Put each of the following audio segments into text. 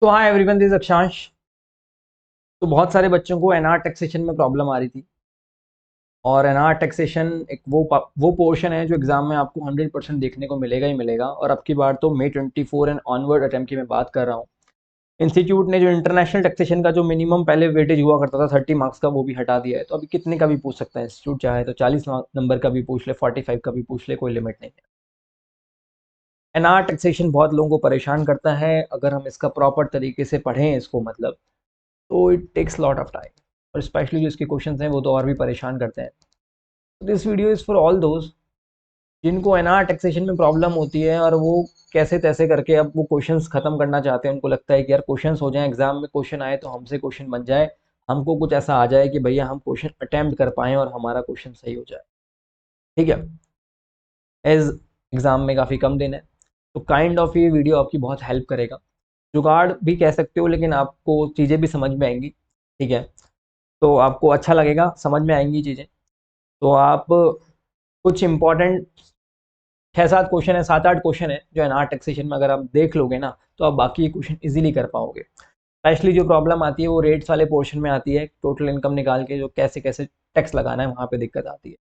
तो hi everyone, this अक्षांश। तो बहुत सारे बच्चों को एनआर टैक्सेशन में प्रॉब्लम आ रही थी। और एनआर टैक्सेशन एक वो पोर्शन है जो एग्जाम में आपको 100% देखने को मिलेगा ही मिलेगा। और अब की बार तो May 24 एंड ऑनवर्ड अटेम्प्ट की मैं बात कर रहा हूँ। इंस्टीट्यूट ने जो इंटरनेशनल टैक्सेशन का जो मिनिमम पहले वेटेज हुआ करता था 30 मार्क्स का, वो भी हटा दिया है। तो अभी कितने का भी पूछ सकता है इंस्टीट्यूट, चाहे तो 40 नंबर का भी पूछ ले, 45 का भी पूछ ले, कोई लिमिट नहीं है। एनआर टैक्सेशन बहुत लोगों को परेशान करता है। अगर हम इसका प्रॉपर तरीके से पढ़ें इसको, मतलब, तो it takes lot of time. और स्पेशली जो इसके क्वेश्चन हैं वो तो और भी परेशान करते हैं। This video is for all those जिनको एनआर टैक्सेशन में प्रॉब्लम होती है और वो कैसे तैसे करके अब वो क्वेश्चंस खत्म करना चाहते हैं। उनको लगता है कि यार क्वेश्चंस हो जाए, एग्जाम में क्वेश्चन आए तो हमसे क्वेश्चन बन जाए, हमको कुछ ऐसा आ जाए कि भैया हम क्वेश्चन अटेम्प्ट कर पाएँ और हमारा क्वेश्चन सही हो जाए। ठीक है, एज एग्ज़ाम में काफ़ी कम दिन है, तो काइंड ऑफ ये वीडियो आपकी बहुत हेल्प करेगा। जुगाड़ भी कह सकते हो, लेकिन आपको चीज़ें भी समझ में आएंगी। ठीक है, तो आपको अच्छा लगेगा, समझ में आएंगी चीज़ें। तो आप कुछ इंपॉर्टेंट 6-7 क्वेश्चन है, 7-8 क्वेश्चन है जो एनआर टैक्सेशन में अगर आप देख लोगे ना, तो आप बाकी क्वेश्चन इजीली कर पाओगे। स्पेशली जो प्रॉब्लम आती है वो रेट्स वाले पोर्शन में आती है। टोटल इनकम निकाल के जो कैसे कैसे टैक्स लगाना है, वहाँ पे दिक्कत आती है।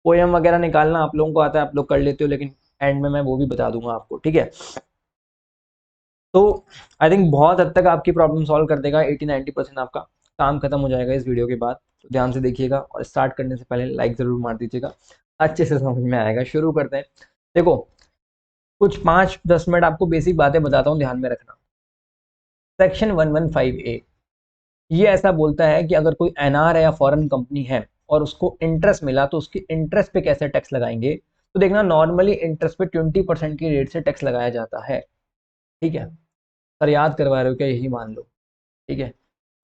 पोएम वगैरह निकालना आप लोगों को आता है, आप लोग कर लेते हो, लेकिन एंड में मैं वो भी बता दूंगा आपको। ठीक है, तो आई थिंक बहुत हद तक आपकी प्रॉब्लम सॉल्व कर देगा। 80-90% आपका काम खत्म हो जाएगा इस वीडियो के बाद। तो ध्यान से देखिएगा और स्टार्ट करने से पहले लाइक ज़रूर मार दीजिएगा, अच्छे से समझ में आएगा। शुरू करते हैं। देखो, कुछ 5-10 मिनट आपको बेसिक बातें बताता हूँ, ध्यान में रखना। सेक्शन 115A ये ऐसा बोलता है कि अगर कोई एनआर है या फॉरेन कंपनी है और उसको इंटरेस्ट मिला, तो उसकी इंटरेस्ट पे कैसे टैक्स लगाएंगे। तो देखना, नॉर्मली इंटरेस्ट पे 20% की रेट से टैक्स लगाया जाता है। ठीक है सर, याद करवा रहे हो क्या, यही मान लो। ठीक है,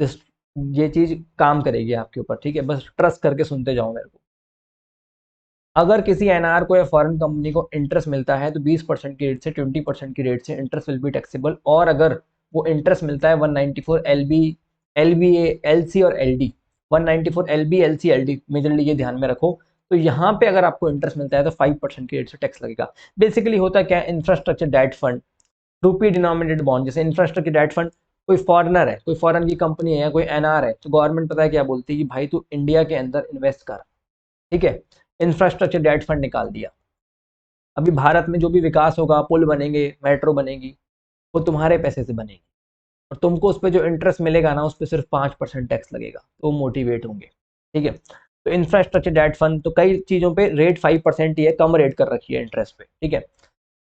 इस ये चीज़ काम करेगी आपके ऊपर। ठीक है, बस ट्रस्ट करके सुनते जाओ मेरे को। अगर किसी एनआर को या फॉरेन कंपनी को इंटरेस्ट मिलता है तो 20% की रेट से 20% की रेट से इंटरेस्ट विल बी टैक्सेबल। और अगर वो इंटरेस्ट मिलता है 194 एलबी एलसी और LD, 194 LB LC LD majorly ये ध्यान में रखो। तो यहाँ पे अगर आपको इंटरेस्ट मिलता है तो 5% की रेट से टैक्स लगेगा। बेसिकली होता क्या है, infrastructure debt fund, rupee denominated bond, जैसे इंफ्रास्ट्रक्चर डेट फंड। कोई फॉरेनर है, कोई फॉरेन की कंपनी है या कोई एनआर है, तो गवर्नमेंट पता है क्या बोलती है कि भाई तू इंडिया के अंदर इन्वेस्ट कर। ठीक है, इंफ्रास्ट्रक्चर डेट फंड निकाल दिया। अभी भारत में जो भी विकास होगा, पुल बनेंगे, मेट्रो बनेगी, वो तुम्हारे पैसे से बनेगी। और तुमको उस पर जो इंटरेस्ट मिलेगा ना, उस पर सिर्फ 5% टैक्स लगेगा, तो मोटिवेट होंगे। ठीक है, तो इंफ्रास्ट्रक्चर डेट फंड तो कई चीज़ों पे रेट 5% ही है, कम रेट कर रखी है इंटरेस्ट पे। ठीक है,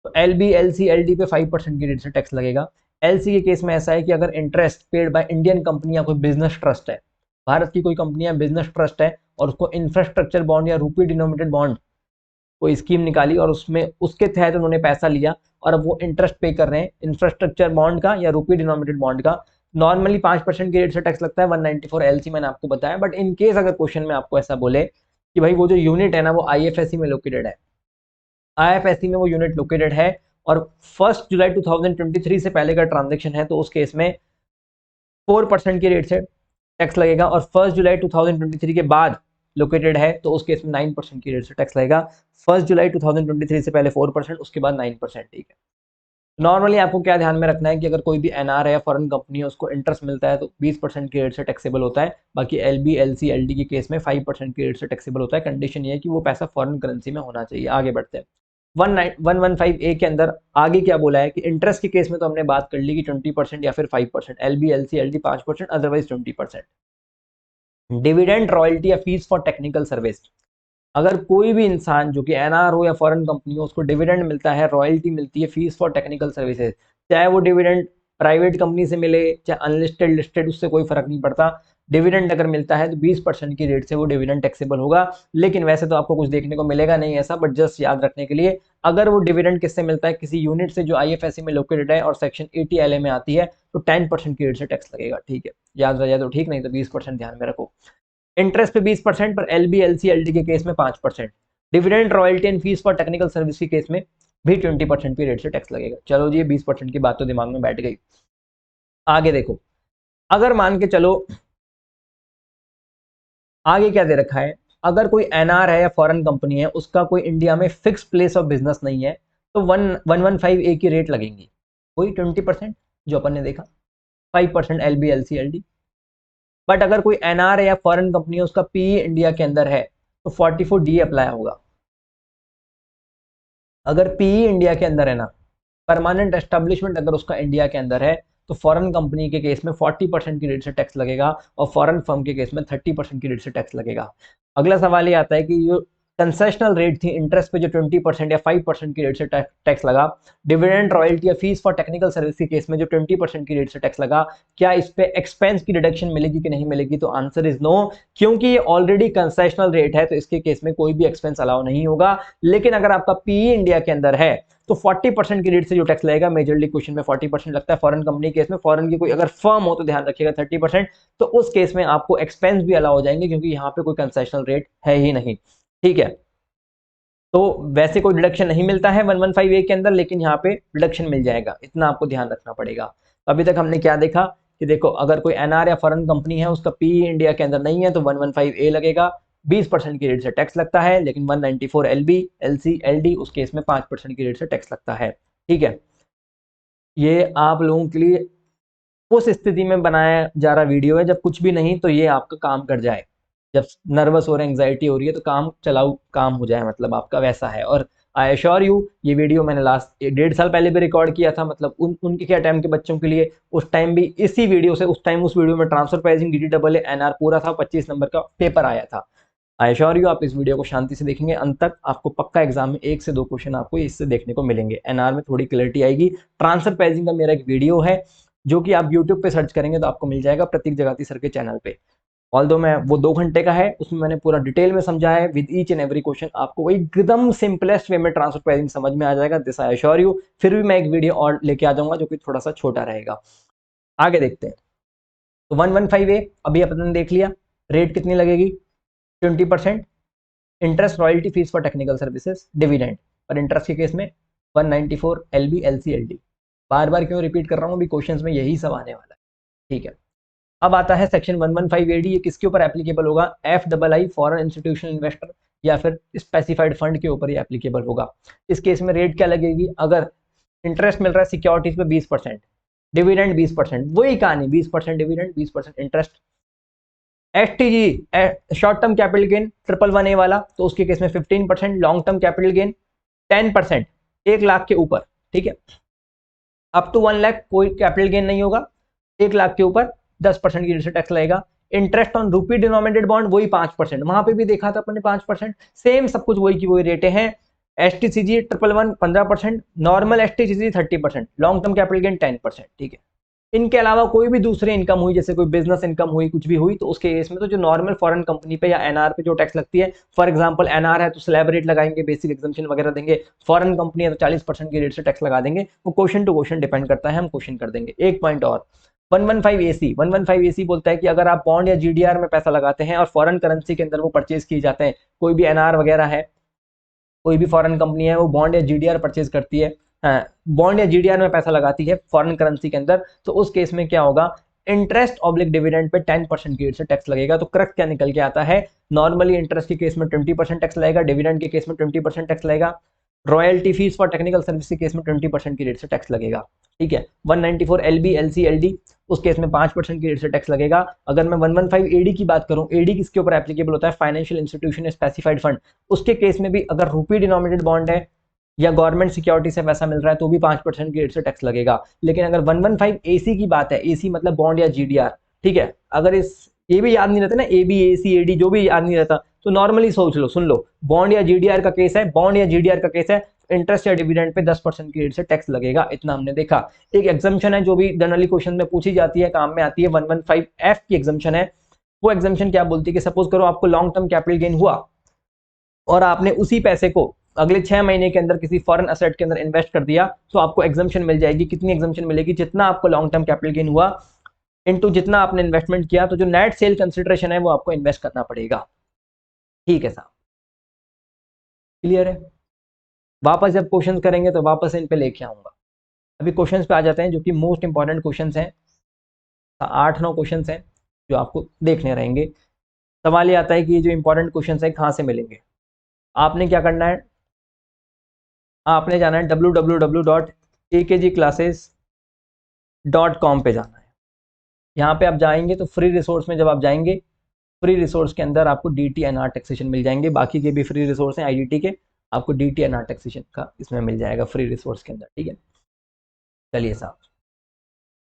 तो L B L C L D पे 5% की रेट से टैक्स लगेगा। एल सी के केस में ऐसा है कि अगर interest paid by Indian company या कोई बिजनेस ट्रस्ट है, भारत की कोई कंपनी या बिजनेस ट्रस्ट है, और उसको इंफ्रास्ट्रक्चर बॉन्ड या रूपी डिनोमिनेटेड बॉन्ड कोई स्कीम निकाली और उसमें उसके तहत उन्होंने पैसा लिया और अब वो इंटरेस्ट पे कर रहे हैं इंफ्रास्ट्रक्चर बॉन्ड का या रूपी डिनोमिनेटेड बॉन्ड का, नॉर्मली 5% की रेट से टैक्स लगता है। 194 एलसी मैंने आपको बताया। बट इन केस अगर क्वेश्चन में आपको ऐसा बोले कि भाई वो जो यूनिट है ना वो आईएफएससी में लोकेटेड है, आईएफएससी में वो यूनिट लोकेटेड है, और 1 जुलाई 2023 से पहले का ट्रांजेक्शन है, तो उस केस में 4% की रेट से टैक्स लगेगा। और 1 जुलाई 2023 के बाद लोकेटेड है तो उस केस में 9% की रेट से टैक्स लगेगा। 1 जुलाई 2023 से पहले 4%, उसके बाद 9%। ठीक है, नॉर्मली आपको क्या ध्यान में रखना है कि अगर कोई भी एनआर है या फॉरेन कंपनी है, उसको इंटरेस्ट मिलता है तो 20% की रेट से टैक्सेबल होता है। बाकी एलबी एलसी एलडी के केस में 5% की रेट से टैक्सेबल होता है। कंडीशन ये है कि वो पैसा फॉरेन करेंसी में होना चाहिए। आगे बढ़ते हैं। 115A के अंदर आगे क्या बोला है कि इंटरेस्ट के केस में तो हमने बात कर ली कि 20% या फिर 5%, LB LC LD 5%, otherwise 20%। Dividend, royalty या फीस फॉर टेक्निकल सर्विस, अगर कोई भी इंसान जो कि एनआर हो या फॉरेन कंपनी हो, उसको डिविडेंड मिलता है, रॉयल्टी मिलती है, फीस फॉर टेक्निकल सर्विसेज, चाहे वो डिविडेंड प्राइवेट कंपनी से मिले चाहे अनलिस्टेड लिस्टेड, उससे कोई फर्क नहीं पड़ता। डिविडेंड अगर मिलता है तो 20% की रेट से वो डिविडेंड टैक्सेबल होगा। लेकिन वैसे तो आपको कुछ देखने को मिलेगा नहीं ऐसा, बट जस्ट याद रखने के लिए, अगर वो डिविडेंड किससे मिलता है, किसी यूनिट से जो आईएफएससी में लोकेटेड है और सेक्शन 80 में आती है, तो 10% की रेट से टैक्स लगेगा। ठीक है, याद रह जाए तो ठीक, नहीं तो 20% ध्यान में रखो। इंटरेस्ट पे 20%, पर एलबी एलसी एलडी के केस में 5%। Dividend, royalty and fees for technical service के केस में भी 20% की रेट से टैक्स लगेगा। चलो जी, ये 20% की बात तो दिमाग में बैठ गई। आगे देखो, अगर मान के चलो, आगे क्या दे रखा है, अगर कोई एनआर है या फॉरेन कंपनी है, उसका कोई इंडिया में फिक्स प्लेस ऑफ बिजनेस नहीं है, तो 115A की रेट लगेंगी वही 20% जो अपन ने देखा। 5% LB LC LD। बट अगर कोई NR या फॉरेन कंपनी है, उसका PE इंडिया के अंदर है, तो 44D अप्लाई होगा। अगर PE इंडिया के अंदर है ना, परमानेंट एस्टेब्लिशमेंट अगर उसका इंडिया के अंदर है, तो फॉरेन कंपनी के केस में 40% की रेट से टैक्स लगेगा और फॉरेन फर्म के केस में 30% की रेट से टैक्स लगेगा। अगला सवाल ये आता है कि जो कंसेशनल रेट थी इंटरेस्ट पे, जो 20% या 5% की रेट से टैक्स लगा, डिविडेंड, रॉयल्टी या फीस फॉर टेक्निकल सर्विस के केस में जो 20% की रेट से टैक्स लगा, क्या इस पे एक्सपेंस की डिडक्शन मिलेगी कि नहीं मिलेगी? तो आंसर इज नो, क्योंकि ये ऑलरेडी कंसेशनल रेट है, तो इसके केस में कोई भी एक्सपेंस अलाउ नहीं होगा। लेकिन अगर आपका PE इंडिया के अंदर है, तो 40% की रेट से जो टैक्स लगेगा, मेजरली क्वेश्चन में 40% लगता है फॉरेन कंपनी केस में, फॉरेन की कोई अगर फर्म हो तो ध्यान रखिएगा 30%, तो उस केस में आपको एक्सपेंस भी अलाउ हो जाएंगे, क्योंकि यहाँ पे कोई कंसेशनल रेट है ही नहीं। ठीक है, तो वैसे कोई डिडक्शन नहीं मिलता है 115A के अंदर, लेकिन यहाँ पे डिडक्शन मिल जाएगा, इतना आपको ध्यान रखना पड़ेगा। तो अभी तक हमने क्या देखा कि देखो, अगर कोई NR या फॉरेन कंपनी है, उसका PE इंडिया के अंदर नहीं है, तो 115A लगेगा, 20% की रेट से टैक्स लगता है। लेकिन 194 LB LC LD उस केस में 5% की रेट से टैक्स लगता है। ठीक है, ये आप लोगों के लिए उस स्थिति में बनाया जा रहा वीडियो है जब कुछ भी नहीं, तो ये आपका काम कर जाए, जब नर्वस हो रहे, एंग्जाइटी हो रही है, तो काम चलाऊ काम हो जाए, मतलब आपका वैसा है। और आई एश्योर यू, ये वीडियो मैंने लास्ट 1.5 साल पहले भी रिकॉर्ड किया था, मतलब उनके क्या टाइम के बच्चों के लिए, उस टाइम भी इसी वीडियो से, उस टाइम उस वीडियो में ट्रांसफर प्राइसिंग DTAA NR पूरा था, 25 नंबर का पेपर आया था। आई एश्योर यू, आप इस वीडियो को शांति से देखेंगे अंत तक, आपको पक्का एग्जाम में 1 से 2 क्वेश्चन आपको इससे देखने को मिलेंगे। NR में थोड़ी क्लैरिटी आएगी। ट्रांसफर प्राइसिंग का मेरा एक वीडियो है, जो कि आप यूट्यूब पे सर्च करेंगे तो आपको मिल जाएगा, प्रतीक जगाती सर के चैनल पे। ऑल्दो मैं वो 2 घंटे का है, उसमें मैंने पूरा डिटेल में समझाया है with each and every question, आपको वही एकदम सिंपलेस्ट वे में ट्रांसफर प्राइसिंग समझ में आ जाएगा, दिस आई एश्योर यू। फिर भी मैं एक वीडियो और लेके आ जाऊंगा जो कि थोड़ा सा छोटा रहेगा। आगे देखते हैं। तो 115A अभी अपन ने देख लिया, रेट कितनी लगेगी? 20%। Interest, royalty, fees for technical services, dividend. और इंटरेस्ट के केस में 194 LB LC LD। बार बार क्यों रिपीट कर रहा हूँ, अभी क्वेश्चंस में यही सब आने वाला है। ठीक है, अब आता है सेक्शन 115AD, ये किसके ऊपर एप्लीकेबल होगा? FII फॉरेन इंस्टीट्यूशनल इन्वेस्टर या फिर स्पेसिफाइड फंड के ऊपर ये एप्लीकेबल होगा। इस केस में रेट क्या लगेगी? अगर इंटरेस्ट मिल रहा है सिक्योरिटीज पे 20%, डिविडेंड 20%, वही कहानी, 20% dividend 20% interest. STG short term capital gain 111A वाला, तो उसके केस में 15%, long term capital gain 10%, 1 lakh के ऊपर। ठीक है, अप टू 1 लाख कोई कैपिटल गेन नहीं होगा, 1 लाख के ऊपर 10% की रेट से टैक्स लगेगा। इंटरेस्ट ऑन रूपी डिनोमिनेटेड बॉन्ड वही 5%, वहां पे भी देखा था अपने 5%, सेम सब कुछ वही की वही रेटें हैं। STCG 111 15%, normal STCG 30%, long term capital gain 10%। ठीक है, इनके अलावा कोई भी दूसरी इनकम हुई, जैसे कोई बिजनेस इनकम हुई, कुछ भी हुई, तो उसके केस में तो जो नॉर्मल फॉरेन कंपनी पे या NR पे जो टैक्स लगती है, फॉर एग्जांपल NR है तो स्लैब रेट लगाएंगे, बेसिक एग्जम्पशन वगैरह देंगे। फॉरेन कंपनी है तो 40% की रेट से टैक्स लगा देंगे। वो क्वेश्चन टू क्वेश्चन डिपेंड करता है, हम क्वेश्चन कर देंगे। एक पॉइंट और, 115AC बोलता है कि अगर आप बॉन्ड या GDR में पैसा लगाते हैं और फॉरेन करेंसी के अंदर वो परचेज किए जाते हैं, कोई भी NR वगैरह है, कोई भी फॉरेन कंपनी है, वो बॉन्ड या GDR परचेज करती है, बॉन्ड या GDR में पैसा लगाती है फॉरेन करेंसी के अंदर, तो उस केस में क्या होगा? इंटरेस्ट ऑब्लिक डिविडेंड पे 10% की रेट से टैक्स लगेगा। तो करक्ट क्या निकल के आता है? नॉर्मली इंटरेस्ट के केस में 20% टैक्स लगेगा, डिविडेंड के केस में 20% टैक्स लगेगा, royalty fees for technical service के केस में 20% की रेट से टैक्स लगेगा। ठीक है, 194 LB LC LD उस केस में 5% की रेट से टैक्स लगेगा। अगर मैं 115AD की बात करूं, AD किसके ऊपर एप्लीकेबल होता है? Financial institution specified fund. उसके केस में भी अगर रूपी डिनोमिनेटेड बॉन्ड है या गवर्नमेंट सिक्योरिटी से पैसा मिल रहा है, तो भी 5% की रेट से टैक्स लगेगा। लेकिन अगर 115AC की बात है, AC मतलब बॉन्ड या GDR, ठीक है, अगर इस ये भी याद नहीं रहता ना, AB AC AD जो भी याद नहीं रहता, तो नॉर्मली सोच लो, सुन लो, बॉन्ड या GDR का केस है, बॉन्ड या GDR का केस है, इंटरेस्ट या डिविडेंड पे 10% की रेट से टैक्स लगेगा। इतना हमने देखा। एक एग्जाम्पशन है जो भी जनरली क्वेश्चन में पूछी जाती है, काम में आती है, 115F की एग्जाम्पशन है। वो एग्जाम्पशन क्या बोलती है कि सपोज करो आपको लॉन्ग टर्म कैपिटल गेन हुआ और आपने उसी पैसे को अगले 6 महीने के अंदर किसी फॉरेन असेट के अंदर इन्वेस्ट कर दिया, तो आपको एग्जाम्पशन मिल जाएगी। कितनी एग्जाम्पशन मिलेगी? जितना आपको लॉन्ग टर्म कैपिटल गेन हुआ इनटू जितना आपने इन्वेस्टमेंट किया, तो जो नेट सेल कंसिडरेशन है वो आपको इन्वेस्ट करना पड़ेगा। ठीक है साहब, क्लियर है? वापस जब क्वेश्चन करेंगे तो वापस इन पे लेके आऊंगा। अभी क्वेश्चंस पे आ जाते हैं, जो कि मोस्ट इंपॉर्टेंट क्वेश्चंस हैं। 8-9 क्वेश्चंस हैं जो आपको देखने रहेंगे। सवाल ये आता है कि ये जो इंपॉर्टेंट क्वेश्चंस है कहाँ से मिलेंगे? आपने क्या करना है? आपने जाना है www.akgclasses.com पे जाना है। यहाँ पे आप जाएंगे तो फ्री रिसोर्स में जब आप जाएंगे, फ्री रिसोर्स के अंदर आपको DT/NR टैक्सेशन मिल जाएंगे, बाकी के भी फ्री रिसोर्स हैं IDT के, आपको DT/NR टैक्सेशन का इसमें मिल जाएगा फ्री रिसोर्स के अंदर, ठीक है। चलिए साहब,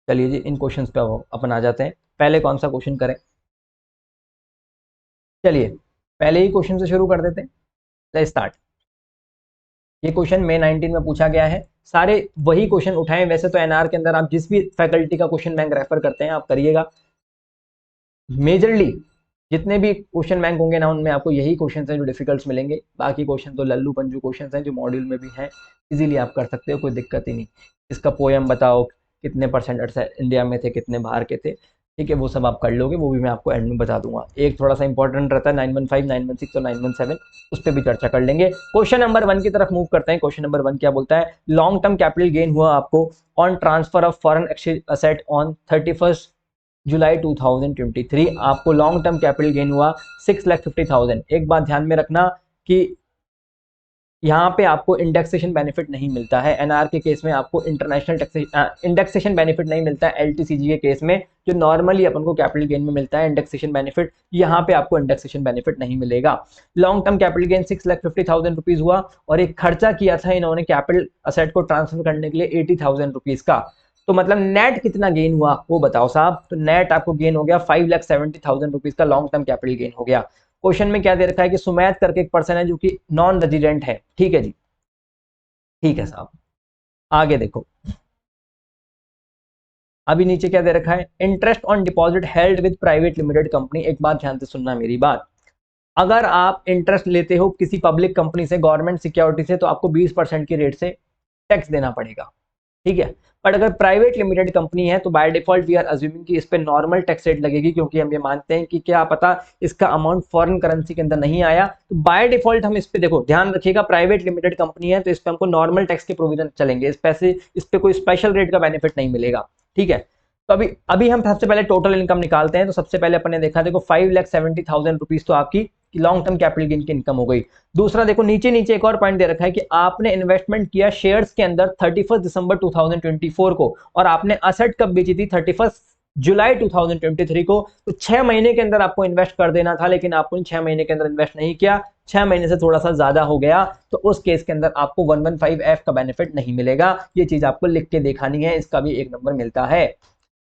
चलिए जी इन क्वेश्चंस पे अपन आ जाते हैं। पहले कौन सा क्वेश्चन करें? चलिए पहले ही क्वेश्चन से शुरू कर देते हैं, लेट्स स्टार्ट। ये क्वेश्चन May 19 में पूछा गया है, सारे वही क्वेश्चन उठाएं। वैसे तो एनआर के अंदर आप जिस भी फैकल्टी का क्वेश्चन बैंक रेफर करते हैं आप करिएगा, मेजरली जितने भी क्वेश्चन बैंक होंगे ना उनमें आपको यही क्वेश्चन हैं जो डिफिकल्ट मिलेंगे, बाकी क्वेश्चन तो लल्लू पंजू क्वेश्चन हैं जो मॉड्यूल में भी हैं, इजीली आप कर सकते हो, कोई दिक्कत ही नहीं। इसका पोएम बताओ, कितने परसेंट इंडिया में थे, कितने बाहर के थे, ठीक है, वो सब आप कर लोगे, वो भी मैं आपको एंड में बता दूंगा। एक थोड़ा सा इंपॉर्टेंट रहता है 915, 916 और 917, उस पर भी चर्चा कर लेंगे। क्वेश्चन नंबर 1 की तरफ मूव करते हैं। क्वेश्चन नंबर 1 क्या बोलता है? लॉन्ग टर्म कैपिटल गेन हुआ आपको on transfer of foreign exchange asset on 31 जुलाई 2023, आपको लॉन्ग टर्म कैपिटल गेन हुआ 6,50,000। एक बात ध्यान में रखना कि यहाँ पे आपको इंडेक्सेशन बेनिफिट नहीं मिलता है, एनआर के केस में आपको इंटरनेशनल इंडेक्सेशन बेनिफिट नहीं मिलता है, एलटीसीजी के केस में जो नॉर्मली अपन को कैपिटल गेन में मिलता है इंडेक्सेशन बेनिफिट, यहाँ पे आपको इंडेक्सेशन बेनिफिट नहीं मिलेगा। Long term capital gain 6,50,000 rupees हुआ, और एक खर्चा किया था इन्होंने कैपिटल असेट को ट्रांसफर करने के लिए 80,000 रुपीज का। तो मतलब नेट कितना गेन हुआ वो बताओ साहब। तो नेट आपको गेन हो गया 5,70,000 रुपीज का लॉन्ग टर्म कैपिटल गेन हो गया। क्वेश्चन में क्या दे रखा है कि सुमैत करके एक पर्सन है जो कि नॉन रेजिडेंट है, ठीक है जी, ठीक है साहब। आगे देखो, अभी नीचे क्या दे रखा है? Interest on deposit held with private limited company. एक बात ध्यान से सुनना मेरी बात, अगर आप इंटरेस्ट लेते हो किसी पब्लिक कंपनी से, गवर्नमेंट सिक्योरिटी से, तो आपको 20% की रेट से टैक्स देना पड़ेगा, ठीक है। बट अगर प्राइवेट लिमिटेड कंपनी है तो by default we are assuming कि इस पे नॉर्मल टैक्स रेट लगेगी, क्योंकि हम ये मानते हैं कि क्या पता इसका अमाउंट फॉरेन करेंसी के अंदर नहीं आया, तो बाय डिफॉल्ट हम इस पे, देखो ध्यान रखिएगा, प्राइवेट लिमिटेड कंपनी है तो इस पे हमको नॉर्मल टैक्स के प्रोविजन चलेंगे, इस पे कोई स्पेशल रेट का बेनिफिट नहीं मिलेगा, ठीक है। तो अभी अभी हम सबसे पहले टोटल इनकम निकालते हैं। तो सबसे पहले अपन ने देखा, देखो 5,70,000 रुपीज तो आपकी लॉन्ग टर्म कैपिटल गेन की इनकम हो गई। दूसरा देखो नीचे नीचे एक और पॉइंट दे रखा है कि आपने इन्वेस्टमेंट किया शेयर्स के अंदर 31 दिसंबर 2024 को, और आपने असेट कब बेची थी? 31 जुलाई 2023 को। तो 6 महीने के अंदर आपको इन्वेस्ट कर देना था, लेकिन आपने 6 महीने के अंदर इन्वेस्ट नहीं किया, 6 महीने से थोड़ा सा ज्यादा हो गया, तो उस केस के अंदर आपको 115F का बेनिफिट नहीं मिलेगा। ये चीज आपको लिख के दिखानी है, इसका भी 1 नंबर मिलता है।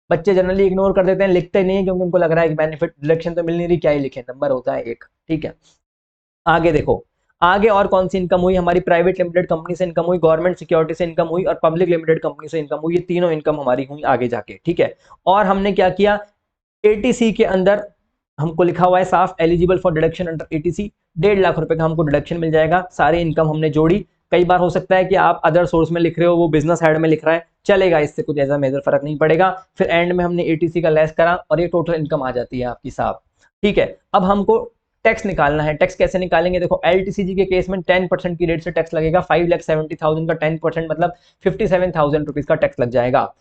बच्चे जनरली इग्नोर कर देते हैं, लिखते नहीं है, क्योंकि उनको लग रहा है कि बेनिफिट डिडक्शन तो मिल नहीं रही, क्या ही लिखे, नंबर होता है 1, ठीक है। आगे देखो, आगे और कौन सी इनकम हुई? हमारी प्राइवेट लिमिटेड कंपनी से इनकम हुई, गवर्नमेंट सिक्योरिटी से इनकम हुई, और पब्लिक लिमिटेड कंपनी से इनकम हुई। ये तीनों इनकम हमारी हुई आगे जाके, ठीक है। और हमने क्या किया? एटीसी के अंदर हमको लिखा हुआ है साफ, eligible for deduction under eighty C, 1.5 lakh रुपए का हमको डिडक्शन मिल जाएगा। सारी इनकम हमने जोड़ी। कई बार हो सकता है कि आप अदर सोर्स में लिख रहे हो, वो बिजनेस हेड में लिख रहा है, चलेगा, इससे कुछ ऐसा मेजर फर्क नहीं पड़ेगा। फिर एंड में हमने एटीसी का लेस करा और ये टोटल इनकम आ जाती है आपकी साहब, ठीक है। अब हमको टैक्स निकालना है। टैक्स कैसे निकालेंगे? देखो एलटीसीजी के केस में 10% की रेट से टैक्स लगेगा। 5,70,000 का 10% मतलब 57,000 रुपीज का टैक्स लग जाएगा।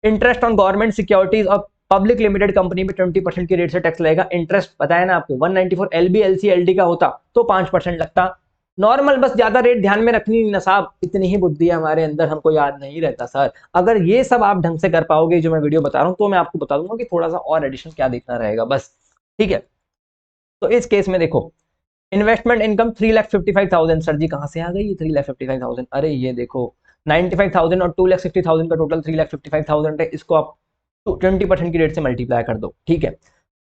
इंटरेस्ट ऑन गवर्नमेंट सिक्योरिटीज और पब्लिक लिमिटेड कंपनी में 20% की रेट से टैक्स लगेगा। इंटरेस्ट बताया ना आपको, 194 एलबी एलसी एलडी का होता तो 5% लगता नॉर्मल। बस ज्यादा रेट ध्यान में रखनी नहीं ना साहब, इतनी ही बुद्धि है हमारे अंदर, हमको याद नहीं रहता सर। अगर ये सब आप ढंग से कर पाओगे जो मैं वीडियो बता रहा हूँ, तो मैं आपको बता दूंगा कि थोड़ा सा और एडिशन क्या देखना रहेगा बस, ठीक है। तो इस केस में देखो, इन्वेस्टमेंट इनकम 3,55,000। सर जी कहां से आ गई ये 3,55,000? अरे ये देखो 95,000 और 2,60,000 का टोटल 3,55,000 है। इसको आप 20% की रेट से मल्टीप्लाई कर दो, ठीक है।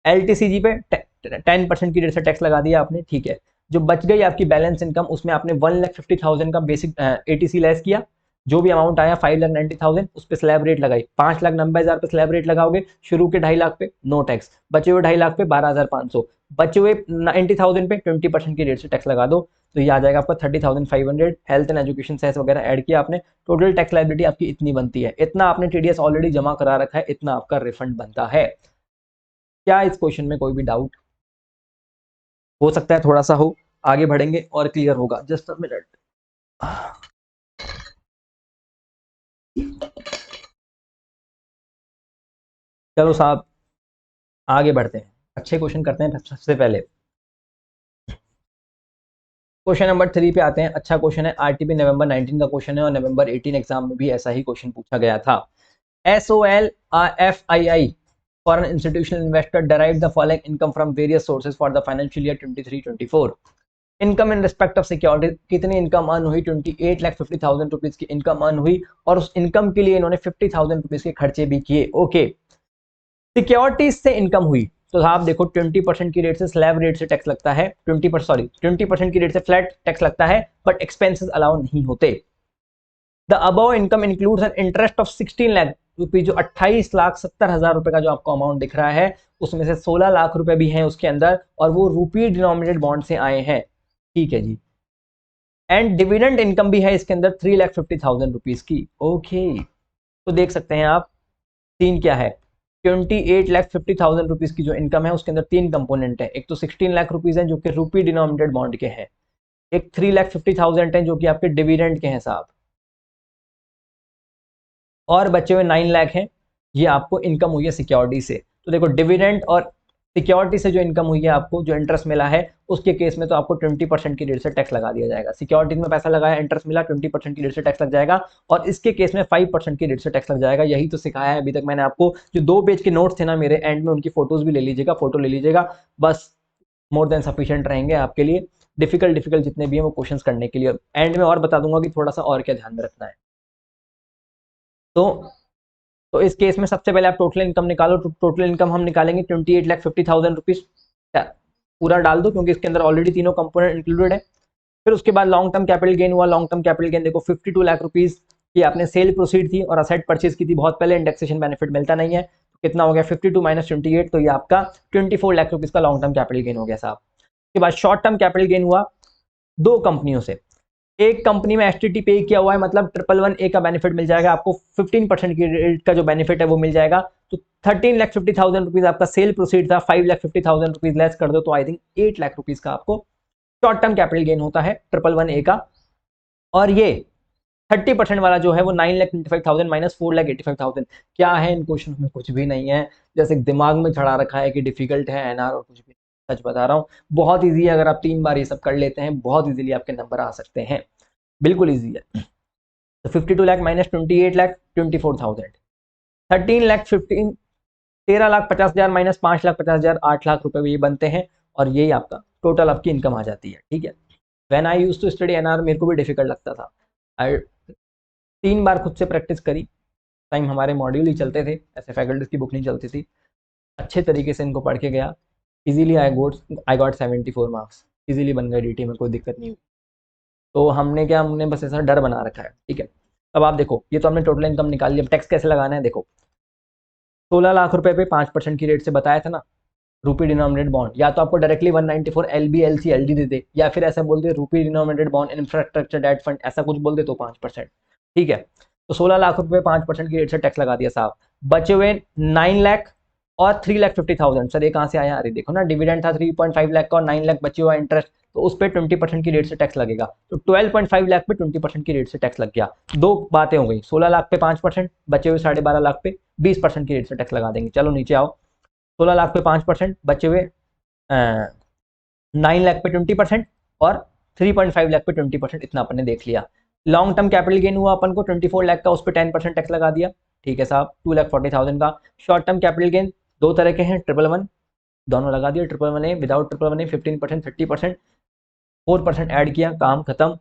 एलटीसीजी पे 10% की रेट से टैक्स लगा दिया आपने, ठीक है। जो बच गई आपकी बैलेंस इनकम, उसमें आपने 1,50,000 का बेसिक एटीसी लेस किया, जो भी अमाउंट आया 5,90,000 उस पर स्लैब रेट लगाई। 5,90,000 पे स्लैब रेट लगाओगे, शुरू के 2.5 लाख पे नो टैक्स, बचे हुए 2.5 लाख पे 12,500, बचे हुए 90,000 पे 20% की रेट से टैक्स लगा दो, तो ये आ जाएगा आपका 30,500। हेल्थ एंड एजुकेशन सेस वगैरह ऐड किया आपने, टोटल टैक्स लायबिलिटी आपकी इतनी बनती है। इतना आपने टीडीएस ऑलरेडी जमा करा रखा है, इतना आपका रिफंड बनता है। क्या इस क्वेश्चन में कोई भी डाउट? हो सकता है थोड़ा सा हो, आगे बढ़ेंगे और क्लियर होगा। Just a minute. चलो साहब आगे बढ़ते हैं, अच्छे क्वेश्चन करते हैं। सबसे पहले क्वेश्चन नंबर 3 पे आते हैं। अच्छा क्वेश्चन है, आरटीपी नवंबर 19 का क्वेश्चन है, और नवंबर 18 एग्जाम में भी ऐसा ही क्वेश्चन पूछा गया था। SOLFII foreign institutional investor derive the following income from various sources for the financial year 23-24। Income in respect of security, कितनी इनकम अर्न हुई? 28,50,000 रुपीज की इनकम अर्न हुई और उस इनकम के लिए इन्होंने 50,000 रुपीज के खर्चे भी किए। ओके, सिक्योरिटीज से इनकम हुई तो आप देखो 20% की रेट से स्लैब रेट से टैक्स लगता है, 20% की रेट से फ्लैट टैक्स लगता है, बट एक्सपेंसेस अलाउ नहीं होते। The above income includes an interest of 16 lakh rupees, जो 28,70,000 रुपए का जो आपको अमाउंट दिख रहा है उसमें से 16 लाख रुपए भी हैं उसके अंदर और वो रूपी डिनोमिनेटेड बॉन्ड से आए हैं। ठीक है जी। एंड डिविडेंड इनकम भी है इसके अंदर 3,50,000 रुपीज की। ओके, तो देख सकते हैं आप तीन क्या है, 28,50,000 रुपीज की जो इनकम है उसके अंदर तीन कंपोनेंट है। एक तो 16 लाख रुपीज है जो कि रूपी डिनोमिनेटेड बॉन्ड के हैं, एक 3,50,000 है जो कि आपके डिविडेंड के हैं साहब, और बचे हुए 9 लाख हैं ये आपको इनकम हुई है सिक्योरिटी से। तो देखो डिविडेंड और सिक्योरिटी से जो इनकम हुई है आपको, जो इंटरेस्ट मिला है, उसके केस में तो आपको 20% की रेट से टैक्स लगा दिया जाएगा। सिक्योरिटीज में पैसा लगाया, इंटरेस्ट मिला, 20% की रेट से टैक्स लग जाएगा और इसके केस में 5% की रेट से टैक्स लग जाएगा। यही तो सिखाया है अभी तक मैंने आपको। जो 2 पेज के नोट्स थे ना मेरे, एंड में उनकी फोटोज भी ले लीजिएगा, फोटो ले लीजिएगा, बस मोर देन सफिशिएंट रहेंगे आपके लिए। डिफिकल्ट जितने भी हैं वो क्वेश्चंस करने के लिए एंड में और बता दूंगा कि थोड़ा सा और क्या ध्यान में रखना है। तो इस केस में सबसे पहले आप टोटल इनकम निकालो। टोटल इनकम हम निकालेंगे 28,50,000 रुपीज, पूरा डाल दो क्योंकि इसके अंदर ऑलरेडी तीनों कंपोनेंट इंक्लूडेड है। फिर उसके बाद लॉन्ग टर्म कैपिटल गेन हुआ। लॉन्ग टर्म कैपिटल गेन देखो 52 लाख रुपीज की आपने सेल प्रोसीड थी और असेट परचेज की थी बहुत पहले, इंडेक्सेशन बेनिफिट मिलता नहीं है, तो कितना हो गया 52 माइनस 28, तो ये आपका 24 लाख रुपीज का लॉन्ग टर्म कैपिटल गेन हो गया साहब। उसके बाद शॉर्ट टर्म कैपिटल गेन हुआ 2 कंपनियों से। एक कंपनी में एसटीटी पे किया हुआ है, मतलब 111A का बेनिफिट मिल जाएगा आपको, 15% की रेट का जो बेनिफिट है वो मिल जाएगा। तो 13,50,000 रुपीज आपका सेल प्रोसीड था, 5,50,000 रुपीज लेस कर दो तो आई थिंक 8 लाख रुपीज का आपको शॉर्ट टर्म कैपिटल गेन होता है 111A का। और ये 30% वाला जो है वो 9,95,000 माइनस 4,85,000। क्या है इन क्वेश्चन में? कुछ भी नहीं है, जैसे दिमाग में चढ़ा रखा है कि डिफिकल्ट है एनआर, और कुछ भी। सच बता रहा हूँ, बहुत इजी है। अगर आप 3 बार ये सब कर लेते हैं बहुत इजीली आपके नंबर आ सकते हैं, बिल्कुल इजी है। तो 52 लाख माइनस 28 लाख 24,000, 13,50,000 माइनस 5,50,000 8 लाख रुपए ये बनते हैं और यही आपका टोटल आपकी इनकम आ जाती है। ठीक है। When I used to study NR मेरे को भी डिफिकल्ट लगता था, 3 बार खुद से प्रैक्टिस करी, टाइम हमारे मॉड्यूल ही चलते थे, ऐसे फैकल्टीज की बुक नहीं चलती थी, अच्छे तरीके से इनको पढ़ के गया, easily I got 74 marks, easily बन गए डीटी में, कोई दिक्कत नहीं हुई। तो हमने बस ऐसा डर बना रखा है। ठीक है। अब आप देखो, ये तो हमने टोटल इनकम निकाल ली, अब टैक्स कैसे लगाना है देखो। 16 लाख रुपए पे 5% की रेट से बताया था ना, रूपी डिनोमिनेटेड बॉन्ड, या तो आपको डायरेक्टली 194 LB LC LD दे दे, या फिर ऐसा बोल दे rupee denominated bond infrastructure debt fund, ऐसा कुछ बोल दे तो 5%। ठीक है। तो 16 लाख रुपए 5% की रेट से टैक्स लगा दिया साहब, बचे हुए 9 लाख और 3,50,000। सर ये कहाँ से आया? अरे देखो ना, डिविडेंड था 3.5 लाख का और 9 लाख बचे हुआ इंटरेस्ट, तो उस पर 20% की रेट से टैक्स लगेगा। तो 12.5 लाख पे 20% की रेट से टैक्स लग गया। 2 बातें हो गई, 16 लाख पे 5%, बचे हुए 12.5 लाख पे 20% की रेट से टैक्स लगा देंगे। चलो नीचे आओ, 16 लाख पे 5%, बचे हुए 9 लाख पे 20% और 3.5 लाख पे 20%, इतना अपन ने देख लिया। लॉन्ग टर्म कैपिटल गेन हुआ अपन को 24 लाख का, उस पर 10% टैक्स लगा दिया। ठीक है साहब, 2,40,000 का। शॉर्ट टर्म कैपिटल गेन 2 तरह के हैं, 111, दोनों लगा दिया, 111A विदाउट 111A 15%, 30%, 4% ऐड किया, काम खत्म,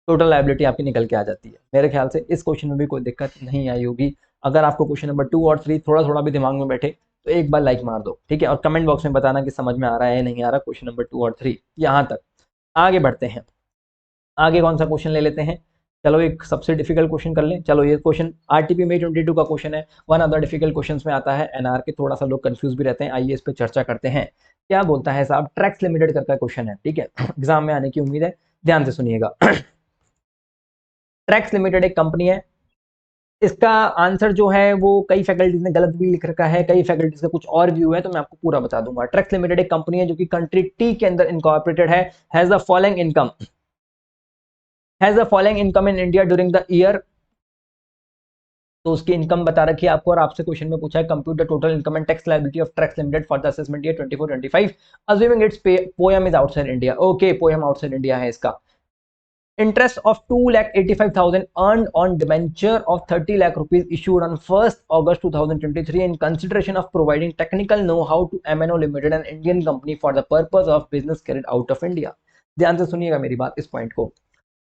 टोटल लायबिलिटी आपकी निकल के आ जाती है। मेरे ख्याल से इस क्वेश्चन में भी कोई दिक्कत नहीं आई होगी। अगर आपको क्वेश्चन नंबर 2 और 3 थोड़ा थोड़ा भी दिमाग में बैठे तो एक बार लाइक मार दो। ठीक है, और कमेंट बॉक्स में बताना कि समझ में आ रहा है या नहीं आ रहा क्वेश्चन नंबर 2 और 3 यहाँ तक। आगे बढ़ते हैं, आगे कौन सा क्वेश्चन ले लेते हैं? चलो एक सबसे डिफिकल्ट क्वेश्चन कर लें। चलो ये क्वेश्चन आरटीपी में 22 का क्वेश्चन है, one of the difficult questions में आता है एनआर के, थोड़ा सा लोग कंफ्यूज भी रहते हैं। आइए इस पे चर्चा करते हैं। क्या बोलता है साहब? ट्रैक्स लिमिटेड करके क्वेश्चन है। ठीक है, एग्जाम में आने की उम्मीद है, ध्यान से सुनिएगा। ट्रैक्स लिमिटेड एक कंपनी है, इसका आंसर जो है वो कई फैकल्टीज ने गलत भी लिख रखा है, कई फैकल्टीज का कुछ और व्यू है, तो मैं आपको पूरा बता दूंगा। ट्रैक्स लिमिटेड एक कंपनी है जो कि कंट्री टी के अंदर इनकॉर्पोरेटेड है, has the following income, has the following income in India during the year. तो उसकी इनकम बता रखी है आपको और आपसे क्वेश्चन में पूछा है compute the total income and tax liability of tracks limited for the assessment year 24-25 assuming it's poem is outside India. Okay, poem outside India है इसका। Interest of 2,85,000 earned on debenture of 30 lakh rupees issued on 1st August 2023 in consideration of providing technical know-how to MNO Limited, an Indian company, for the purpose of business carried out of India. ध्यान से सुनिएगा मेरी बात, इस point को।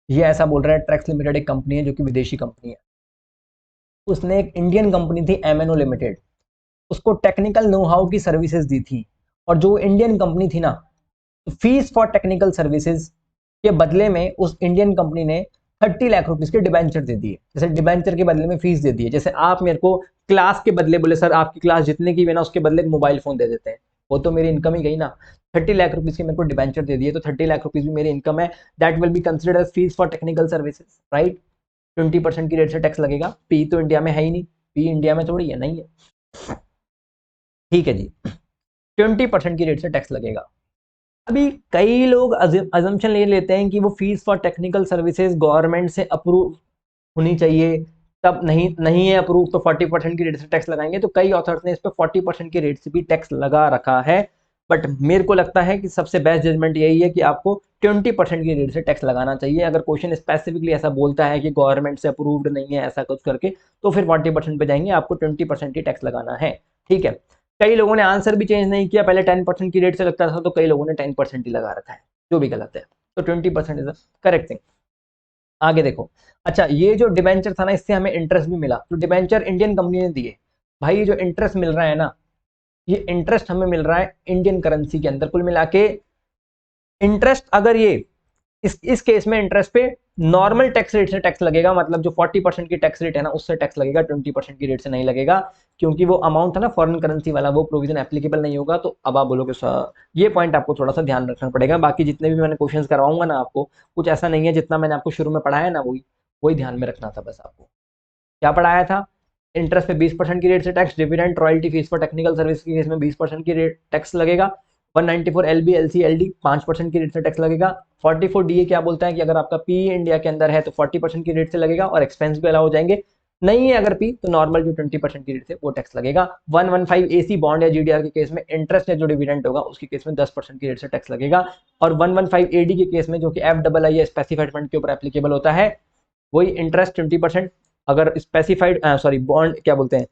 ये ऐसा बोल रहा है, ट्रैक्स लिमिटेड एक कंपनी है जो कि विदेशी कंपनी है, उसने एक इंडियन कंपनी थी MNO लिमिटेड, उसको टेक्निकल नो हाउ की सर्विसेज दी थी, और जो इंडियन कंपनी थी ना, फीस फॉर टेक्निकल सर्विसेज के बदले में उस इंडियन कंपनी ने 30 लाख रुपीस के डिबेंचर दे दिए। जैसे डिबेंचर के बदले में फीस दे दी है, जैसे आप मेरे को क्लास के बदले बोले सर आपकी क्लास जितने की भी ना उसके बदले मोबाइल फोन दे देते हैं, वो तो मेरी इनकम ही गई ना। 30 लाख रुपीस की मेरे को डिबेंचर दे दिए तो 30 लाख रुपीस भी मेरी इनकम है, that will be considered as fees for technical services, right. 20% की रेट से टैक्स लगेगा। पी तो इंडिया में है ही नहीं, पी इंडिया में थोड़ी है, नहीं है, ठीक है जी। 20% की रेट से टैक्स लगेगा। अभी कई लोग अजम्पशन ले लेते हैं कि वो fees for technical services government से अप्रूव होनी चाहिए, तब नहीं है अप्रूव तो 40% की रेट से टैक्स लगाएंगे। तो कई ऑथर्स ने इस पर 40% की रेट से भी टैक्स लगा रखा है, बट मेरे को लगता है कि सबसे बेस्ट जजमेंट यही है कि आपको 20% की रेट से टैक्स लगाना चाहिए। अगर क्वेश्चन स्पेसिफिकली ऐसा बोलता है कि गवर्नमेंट से अप्रूव्ड नहीं है ऐसा कुछ करके, तो फिर 40% पे जाएंगे, आपको 20% ही टैक्स लगाना है, ठीक है। कई लोगों ने आंसर भी चेंज नहीं किया, पहले 10% की रेट से लगता था तो कई लोगों ने 10% ही लगा रखा है, जो भी गलत है। तो 20% इज द करेक्ट थिंग। आगे देखो, अच्छा ये जो डिबेंचर था ना, इससे हमें इंटरेस्ट भी मिला, तो डिबेंचर इंडियन कंपनी ने दिए। भाई ये जो इंटरेस्ट मिल रहा है ना, ये इंटरेस्ट हमें मिल रहा है इंडियन करेंसी के अंदर। कुल मिला के इंटरेस्ट, अगर ये इस केस में इंटरेस्ट पे नॉर्मल टैक्स रेट से टैक्स लगेगा, मतलब जो 40% की टैक्स रेट है ना उससे टैक्स लगेगा, 20% की रेट से नहीं लगेगा, क्योंकि वो अमाउंट था ना फॉरेन करेंसी वाला, वो प्रोविजन एप्लीकेबल नहीं होगा। तो अब आप बोलोगे सर, ये पॉइंट आपको थोड़ा सा ध्यान रखना पड़ेगा। बाकी जितने भी मैंने क्वेश्चंस करवाऊंगा ना आपको, कुछ ऐसा नहीं है, जितना मैंने आपको शुरू में पढ़ाया ना वही वही ध्यान में रखना था बस। आपको क्या पढ़ाया था? इंटरेस्ट पे 20% की रेट से tax, dividend royalty fees for technical service के केस में 20% की रेट टैक्स लगेगा, 194 LB LC LD 5% की रेट से टैक्स लगेगा। 44 DA क्या बोलता है कि अगर आपका पी इंडिया के अंदर है तो 40% की रेट से लगेगा और एक्सपेंस भी अलाउ हो जाएंगे, नहीं है अगर पी तो नॉर्मल जो 20% की रेट से वो टैक्स लगेगा। 115 AC बॉन्ड या GDR के केस में इंटरेस्ट या जो डिविडेंड होगा उसके केस में 10% की रेट से टैक्स लगेगा, और 115 AD के केस में जो कि FII या स्पेसिफाइड फंड के ऊपर एप्लीकेबल होता है, वही इंटरेस्ट 20%। अगर स्पेसिफाइड सॉरी बॉन्ड क्या बोलते हैं,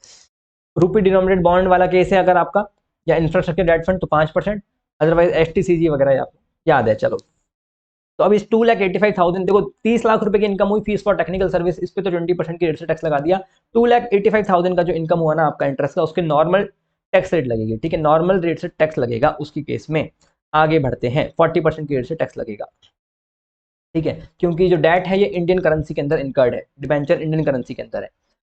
रूपी डिनोमिनेटेड बॉन्ड वाला केस है अगर आपका, या इंफ्रास्ट्रक्चर डेट फंड तो 5%, अदरवाइज STCG वगैरह आपको याद है। चलो, तो अब इस 2,85,000 देखो, 30 लाख रुपए की इनकम हुई फीस फॉर टेक्निकल सर्विस, इस पे तो 20% की रेट से टैक्स लगा दिया। 2,85,000 का जो इनकम हुआ ना आपका इंटरेस्ट का, उसके नॉर्मल टैक्स रेट लगेगी, ठीक है, नॉर्मल रेट से टैक्स लगेगा उसकी केस में। आगे बढ़ते हैं, 40% की रेट से टैक्स लगेगा, ठीक है, क्योंकि जो डेट है ये इंडियन करेंसी के अंदर इनकर्ड है, डिबेंचर इंडियन करेंसी के अंदर है।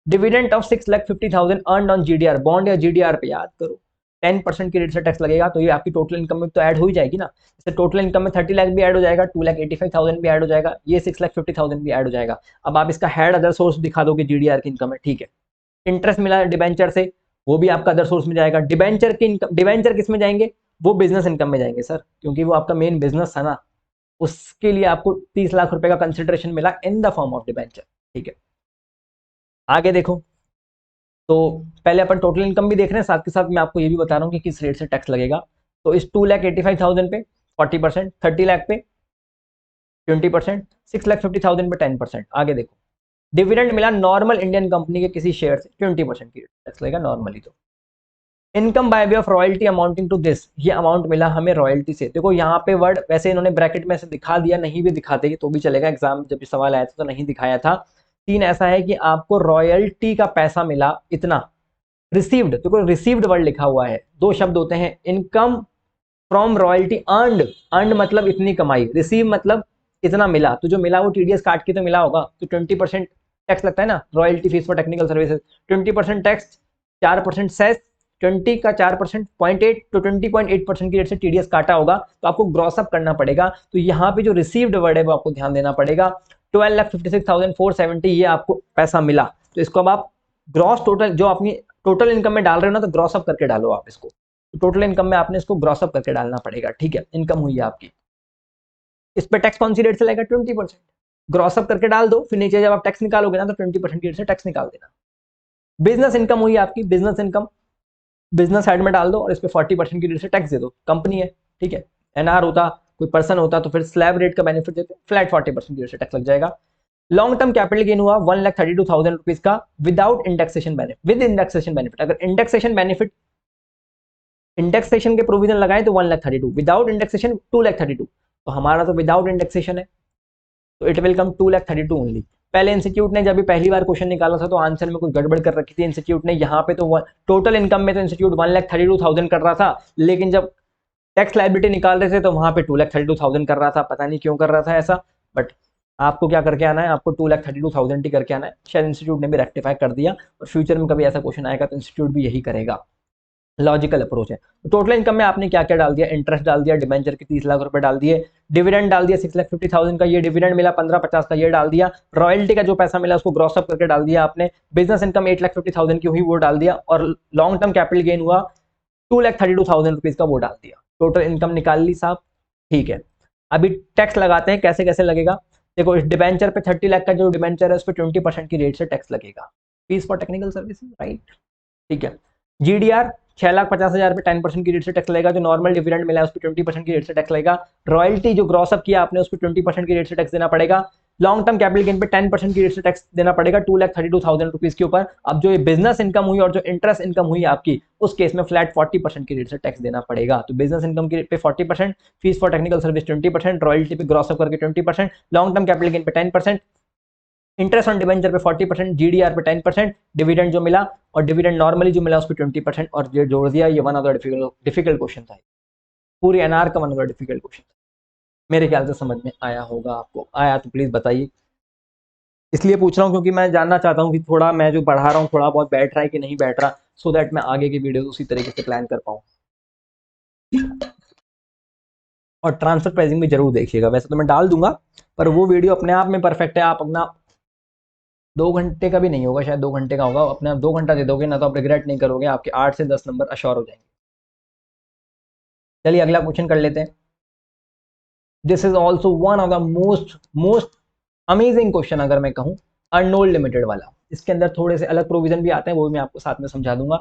Dividend of 6,50,000 earned on GDR bond या GDR पे, याद करो 10% की रेट से टैक्स लगेगा, तो ये आपकी टोटल इनकम में तो ऐड हो ही जाएगी ना। जैसे टोटल इनकम में 30 लाख भी ऐड हो जाएगा, 2,85,000 भी ऐड हो जाएगा, ये 6,50,000 भी ऐड हो जाएगा। अब आप इसका हेड अदर सोर्स दिखा दोगे GDR की इनकम है, ठीक है। इंटरेस्ट मिला डिबेंचर से, वो भी आपका अदर सोर्स में जाएगा। डिबेंचर की इनकम, डिबेंचर किस में जाएंगे? वो बिजनेस इनकम में जाएंगे सर, क्योंकि वो आपका मेन बिजनेस था ना, उसके लिए आपको 30 लाख रुपए का कंसिडरेशन मिला in the form of debenture, ठीक है। आगे देखो, तो पहले अपन टोटल इनकम भी देख रहे हैं, साथ के साथ मैं आपको ये भी बता रहा हूँ कि किस रेट से टैक्स लगेगा। तो इस 2,85,000 पे 40%, 30 लाख पे 20%, 6,50,000 पे 10%। आगे देखो, डिविडेंड मिला नॉर्मल इंडियन कंपनी के किसी शेयर से, 20% की टैक्स लगेगा नॉर्मली। तो income by way of royalty amounting to this, ये अमाउंट मिला हमें रॉयल्टी से। देखो यहाँ पे वर्ड वैसे इन्होंने ब्रैकेट में से दिखा दिया, नहीं भी दिखाते तो भी चलेगा, एग्जाम जब सवाल आया था तो नहीं दिखाया था। तीन ऐसा है कि आपको रॉयल्टी का पैसा मिला इतना, रिसीव्ड, देखो रिसीव्ड वर्ड लिखा हुआ है, दो शब्द होते हैं, income from royalty earned, earned मतलब इतनी कमाई, रिसीव मतलब इतना मिला, तो जो मिला वो TDS काट के तो मिला होगा, तो 20% टैक्स लगता है ना, royalty fees for technical services, 20% tax, 4% cess, 20 का 4% 0.8, तो 20.8% की रेट से TDS काटा होगा, तो आपको ग्रॉस अप करना पड़ेगा। तो यहाँ पे जो रिसीव्ड वर्ड है वो आपको ध्यान देना पड़ेगा। 12,56,470 ये आपको पैसा मिला, तो इसको अब आप ग्रॉस टोटल जो अपनी टोटल इनकम में डाल रहे हो ना, तो ग्रॉस अप करके डालो आप इसको, तो टोटल इनकम में आपने इसको ग्रॉस अप करके डालना पड़ेगा, ठीक है। इनकम हुई है आपकी, इस पे टैक्स कौन सी रेट से लगेगा? 20%। ग्रॉस अप करके डाल दो, फिर नीचे जब आप टैक्स निकालोगे ना तो 20% की रेट से टैक्स निकाल देना। बिजनेस इनकम हुई आपकी, बिजनेस इनकम बिजनेस साइड में डाल दो और इस पे 40% की रेट से टैक्स दे दो, कंपनी है, ठीक है। NR होता कोई पर्सन होता तो फिर स्लैब रेट का बेनिफिट देते, फ्लैट 40% की रेट से टैक्स लग जाएगा। लॉन्ग टर्म कैपिटल गेन हुआ 1,32,000 रुपीज का without indexation benefit, with indexation benefit. अगर इंडेक्सेशन बेनिफिट, इंडेक्सेशन के प्रोविजन लगाए तो 1,32,000, विदाउट इंडेक्सेशन 2,32,000। तो हमारा तो विदाउट इंडेक्सेशन है, तो इट विल कम 2,32,000 ओनली। पहले इंस्टीट्यूट ने जब भी पहली बार क्वेश्चन निकाला था तो आंसर में कुछ गड़बड़ कर रखी थी इंस्टीट्यूट ने। यहाँ पे तो टोटल इनकम में तो इंस्टीट्यूट 1,32,000 कर रहा था, लेकिन जब टैक्स लायबिलिटी निकाल रहे थे तो वहां पे 2,32,000 कर रहा था। पता नहीं क्यों कर रहा था ऐसा, बट आपको क्या करके आना है, आपको 2,32,000 ही करके आना है। शायद इंस्टीट्यूट ने भी रेक्टिफाई कर दिया, और फ्यूचर में कभी ऐसा क्वेश्चन आएगा तो इंस्टीट्यूट भी यही करेगा। लॉजिकल अप्रोच है। तो टोटल इनकम में आपने क्या क्या डाल दिया, इंटरेस्ट डाल दिया, डिबेंचर के 30 लाख रुपए डाल दिए, डिविडेंड डाल दिया 6,50,000 का, ये डिविडेंड मिला 15,50 का, ये डाल दिया, रॉयल्टी का जो पैसा मिला उसको ग्रॉस अप करके डाल दिया आपने, बिजनेस इनकम 8,50,000 की हुई वो डाल दिया, और लॉन्ग टर्म कैपिटल गेन हुआ 2,32,000 रुपीज का वो डाल दिया। टोटल इनकम निकाल ली साहब, ठीक है। अभी टैक्स लगाते हैं, कैसे कैसे लगेगा। देखो इस डिबेंचर पे 30 लाख का जो डिबेंचर है उस पर 20% की रेट से टैक्स लगेगा, fees for technical services, right, ठीक है। जीडीआर 6,50,000 पे 10% की रेट से टैक्स लगेगा, जो नॉर्मल डिविडेंड मिला है उस पर 20% की रेट से टैक्स लगेगा। रॉयल्टी जो ग्रॉस अप किया आपने उस पर 20% की रेट से टैक्स देना पड़ेगा। लॉन्ग टर्म कैपिटल गेन पे 10% की रेट से टैक्स देना पड़ेगा 2,32,000 रुपीज के ऊपर। अब जो ये बिजनेस इनकम हुई और जो इंटरेस्ट इनकम हुई आपकी, उस केस में फ्लैट 40% की रेट से टैक्स देना पड़ेगा। तो बिजनेस इनकम की रेट पे 40%, fees for technical service 20%, royalty पे ग्रॉस अप करके 20%, लॉन्ग टर्म कैपिटल गेन पे 10%, इंटरेस्ट ऑन डिवेंचर पे 40%, जीडीआर पे 10%, डिविडेंड जो मिला और डिविडेंड नॉर्मली जो मिला उस पर 20%, और ये जोड़ दिया। ये one of the difficult question था, पूरी एनआर का one of the difficult question था। मेरे ख्याल से समझ में आया होगा, आपको आया तो प्लीज बताइए। इसलिए पूछ रहा हूँ क्योंकि मैं जानना चाहता हूँ कि थोड़ा मैं जो पढ़ा रहा हूँ थोड़ा बहुत बैठ रहा है कि नहीं बैठ रहा, सो दैट मैं आगे की वीडियो उसी तरीके से प्लान कर पाऊँ। और ट्रांसफर प्राइसिंग भी जरूर देखिएगा, वैसे तो मैं डाल दूंगा, पर वो वीडियो अपने आप में परफेक्ट है। आप अपना 2 घंटे का भी नहीं होगा, शायद 2 घंटे का होगा, अपने आप 2 घंटा दे दोगे ना तो आप रिग्रेट नहीं करोगे, आपके 8 से 10 नंबर अश्योर हो जाएंगे। चलिए अगला क्वेश्चन कर लेते हैं। This is also one of the most amazing question अगर मैं कहूँ, अर्नोल्ड लिमिटेड वाला। इसके अंदर थोड़े से अलग प्रोविजन भी आते हैं, वो भी मैं आपको साथ में समझा दूंगा।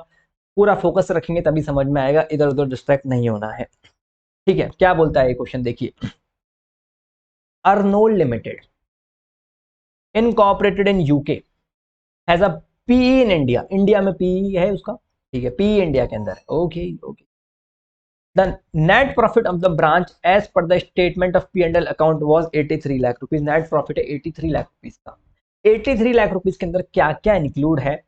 पूरा फोकस रखेंगे तभी समझ में आएगा, इधर उधर डिस्ट्रैक्ट नहीं होना है, ठीक है। क्या बोलता है ये क्वेश्चन, देखिए। Arnold limited incorporated in UK has a PE in India, India में पीई है उसका, ठीक है, पीई इंडिया के अंदर, okay okay. The net profit of the branch as per the statement of P&L account was 83 lakh rupees. Net profit है 83 lakh rupees का। 83 lakh rupees के अंदर क्या क्या इंक्लूड है,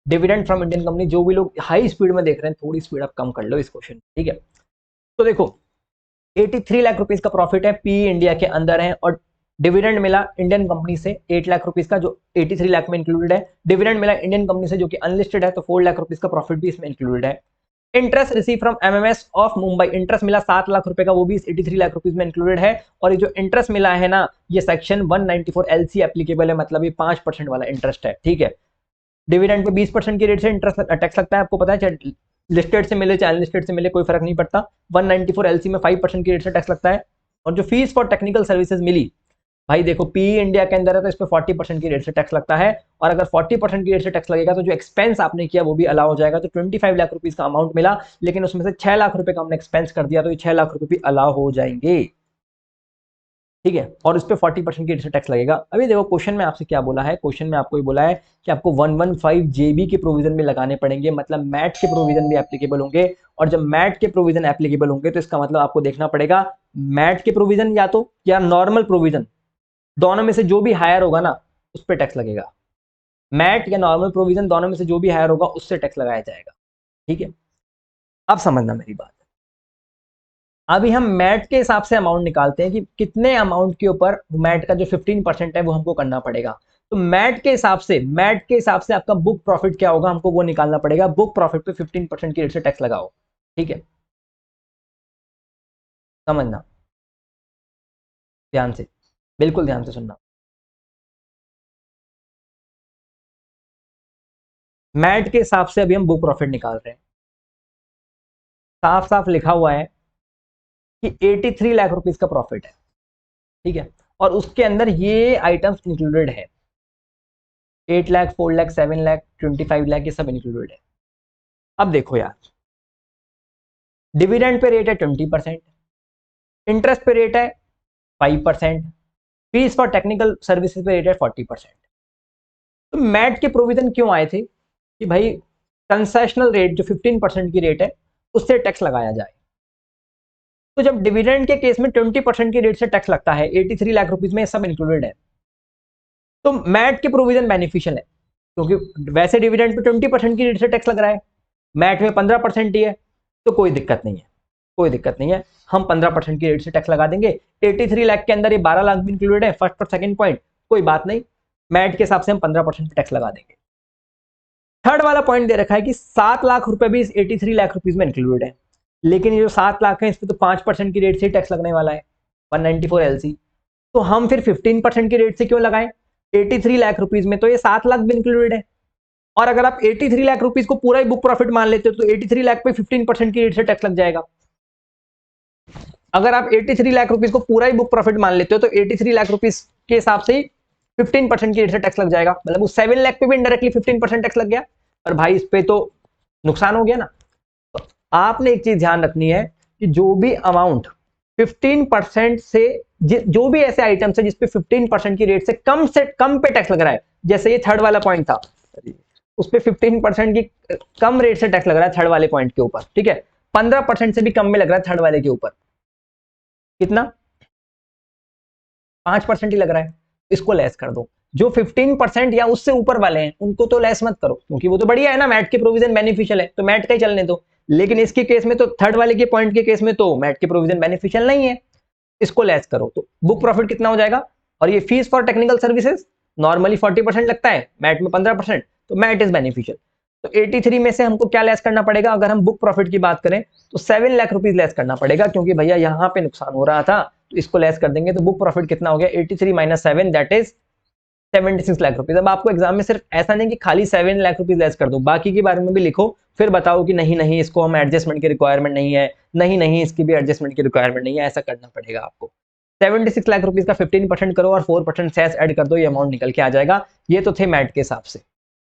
डिविडेंड फ्रॉम इंडियन कंपनी। जो भी लोग हाई स्पीड में देख रहे हैं थोड़ी स्पीड आप कम कर लो इस क्वेश्चन, ठीक है। तो देखो 83 लाख रुपीज का प्रॉफिट है, पी इंडिया के अंदर है, और डिविडेंड मिला इंडियन कंपनी से 8 लाख रुपीज का, जो 83 लाख में इंक्लूडेड है। डिविडेंड मिला इंडियन कंपनी से जो कि अनलिस्टेड है, तो 4 लाख रुपीज का प्रॉफिट भी इसमें इंक्लूडेड है। Interest receive from MMS of Mumbai, interest मिला 7 लाख रुपए का, वो भी इस 83 लाख रुपीज में इंक्लूडेड है। और ये जो इंटरेस्ट मिला है ना, ये सेक्शन 194 एलसी एप्लीकेबल है, मतलब ये 5% वाला इंटरेस्ट है, ठीक है। डिविडेंड पे 20% की रेट से इंटरेस्ट टैक्स लगता है, आपको पता है, चाहे लिस्टेड से मिले चाहे अनलिस्टेड से मिले कोई फर्क नहीं पड़ता। 194 एलसी में 5% की रेट से टैक्स लगता है। और जो फीस फॉर टेक्निकल सर्विसेज मिली, भाई देखो पी इंडिया के अंदर है तो इस पर 40% की रेट से टैक्स लगता है, और अगर 40% की रेट से टैक्स लगेगा तो जो एक्सपेंस आपने किया वो भी अलाउ हो जाएगा। तो 25 लाख रुपीज का अमाउंट मिला, लेकिन उसमें से 6 लाख रुपए का हमने एक्सपेंस कर दिया, तो ये 6 लाख रुपए भी अलाउ हो जाएंगे, ठीक है। और उस पर 40% की रेट से टैक्स लगेगा। अभी देखो क्वेश्चन में आपसे क्या बोला है, क्वेश्चन में आपको ये बोला है कि आपको 115 जेबी के प्रोविजन भी लगाने पड़ेंगे, मतलब मैट के प्रोविजन भी एप्लीकेबल होंगे। और जब मैट के प्रोविजन एप्लीकेबल होंगे तो इसका मतलब आपको देखना पड़ेगा मैट के प्रोविजन या नॉर्मल प्रोविजन, दोनों में से जो भी हायर होगा ना उस पर टैक्स लगेगा। मैट या नॉर्मल प्रोविजन दोनों में से जो भी हायर होगा उससे टैक्स लगाया जाएगा, ठीक है। अब समझना मेरी बात। अभी हम मैट के हिसाब से अमाउंट निकालते हैं कि कितने अमाउंट के ऊपर मैट का जो 15% है वो हमको करना पड़ेगा। तो मैट के हिसाब से आपका बुक प्रॉफिट क्या होगा हमको वो निकालना पड़ेगा। बुक प्रॉफिट पे 15% की रेट से टैक्स लगाओ, ठीक है। समझना ध्यान से, बिल्कुल ध्यान से सुनना। मैट के हिसाब से अभी हम बुक प्रॉफिट निकाल रहे हैं। साफ साफ लिखा हुआ है कि 83 लाख रुपीज का प्रॉफिट है, ठीक है। और उसके अंदर ये आइटम्स इंक्लूडेड है, 8 लाख, 4 लाख, 7 लाख, 25 लाख, ये सब इंक्लूडेड है। अब देखो यार, डिविडेंड पे रेट है 20%, इंटरेस्ट पे रेट है 5%, फीस फॉर टेक्निकल सर्विसेज पे रेट है 40%। तो मैट के प्रोविजन क्यों आए थे कि भाई कंसेशनल रेट जो 15% की रेट है उससे टैक्स लगाया जाए। तो जब डिविडेंड के केस में 20% की रेट से टैक्स लगता है, 83 लाख रुपीज में सब इंक्लूडेड है, तो मैट के प्रोविजन बेनिफिशियल है, क्योंकि वैसे डिविडेंड पे 20% की रेट से टैक्स लग रहा है, मैट में 15% ही है, तो कोई दिक्कत नहीं है, कोई दिक्कत नहीं है, हम 15% की रेट से टैक्स लगा देंगे। 83 लाख के अंदर ये 12 लाख भी इंक्लूडेड है, फर्स्ट और सेकंड पॉइंट, कोई बात नहीं, मैट के हिसाब से हम 15% टैक्स लगा देंगे। थर्ड वाला पॉइंट दे रखा है कि 7 लाख रुपए भी इस 83 लाख रुपीज में इंक्लूडेड है, लेकिन ये जो 7 लाख है इस पर तो 5% की रेट से टैक्स लगने वाला है, 194 LC, तो हम फिर 15% की रेट से क्यों लगाएं? 83 लाख रुपीज में तो ये 7 लाख भी इंक्लूडेड है, और अगर आप 83 लाख रुपीज को पूरा ही बुक प्रॉफिट मान लेते हो तो 83 लाख पे 15% की रेट से टैक्स लग जाएगा। अगर आप 83 लाख रुपीज को पूरा ही बुक प्रॉफिट मान लेते हो तो 83 लाख रुपीज के हिसाब से 15% की रेट से टैक्स लग जाएगा, मतलब उस 7 लाख पे भी इनडायरेक्टली 15% टैक्स लग गया, और भाई इस पे तो नुकसान हो गया ना। तो आपने एक चीज ध्यान रखनी है कि जो भी अमाउंट 15% से जो भी ऐसे आइटम्स है जिसपे 15% की रेट से कम पे टैक्स लग रहा है, जैसे ये थर्ड वाला पॉइंट था, उस पे 15% की कम रेट से टैक्स लग रहा है थर्ड वाले पॉइंट के ऊपर, ठीक है, 15% से भी कम में लग रहा है थर्ड वाले के ऊपर, कितना 5% ही लग रहा है, इसको लेस कर दो। जो 15% या उससे ऊपर वाले हैं उनको तो लेस मत करो, क्योंकि वो तो बढ़िया है ना, मैट के प्रोविजन बेनिफिशियल है तो मैट का ही चलने दो, लेकिन इसके केस में तो थर्ड वाले के पॉइंट के केस में तो मैट के प्रोविजन बेनिफिशियल नहीं है, इसको लेस करो तो बुक प्रॉफिट कितना हो जाएगा। और ये fees for technical services normally 40% लगता है, मैट में 15%, तो मैट इज बेनिफिशियल। तो 83 में से हमको क्या लेस करना पड़ेगा? अगर हम बुक प्रॉफिट की बात करें तो 7 लाख रुपीज लेस करना पड़ेगा, क्योंकि भैया यहाँ पे नुकसान हो रहा था, तो इसको लेस कर देंगे तो बुक प्रॉफिट कितना हो गया? 83 minus 7 that is 76 lakh rupees. अब आपको एग्जाम में सिर्फ ऐसा नहीं कि खाली 7 लाख रुपीज लेस कर दो, बाकी के बारे में भी लिखो, फिर बताओ कि नहीं नहीं इसको हम एडजस्टमेंट की रिक्वायरमेंट नहीं है, नहीं नहीं इसकी भी एडजस्टमेंट की रिक्वायरमेंट नहीं है, ऐसा करना पड़ेगा आपको। 76 लाख रुपीज का 15% करो और 4% सेस ऐड कर दो, ये अमाउंट निकल के आ जाएगा। ये तो थे मैट के हिसाब से।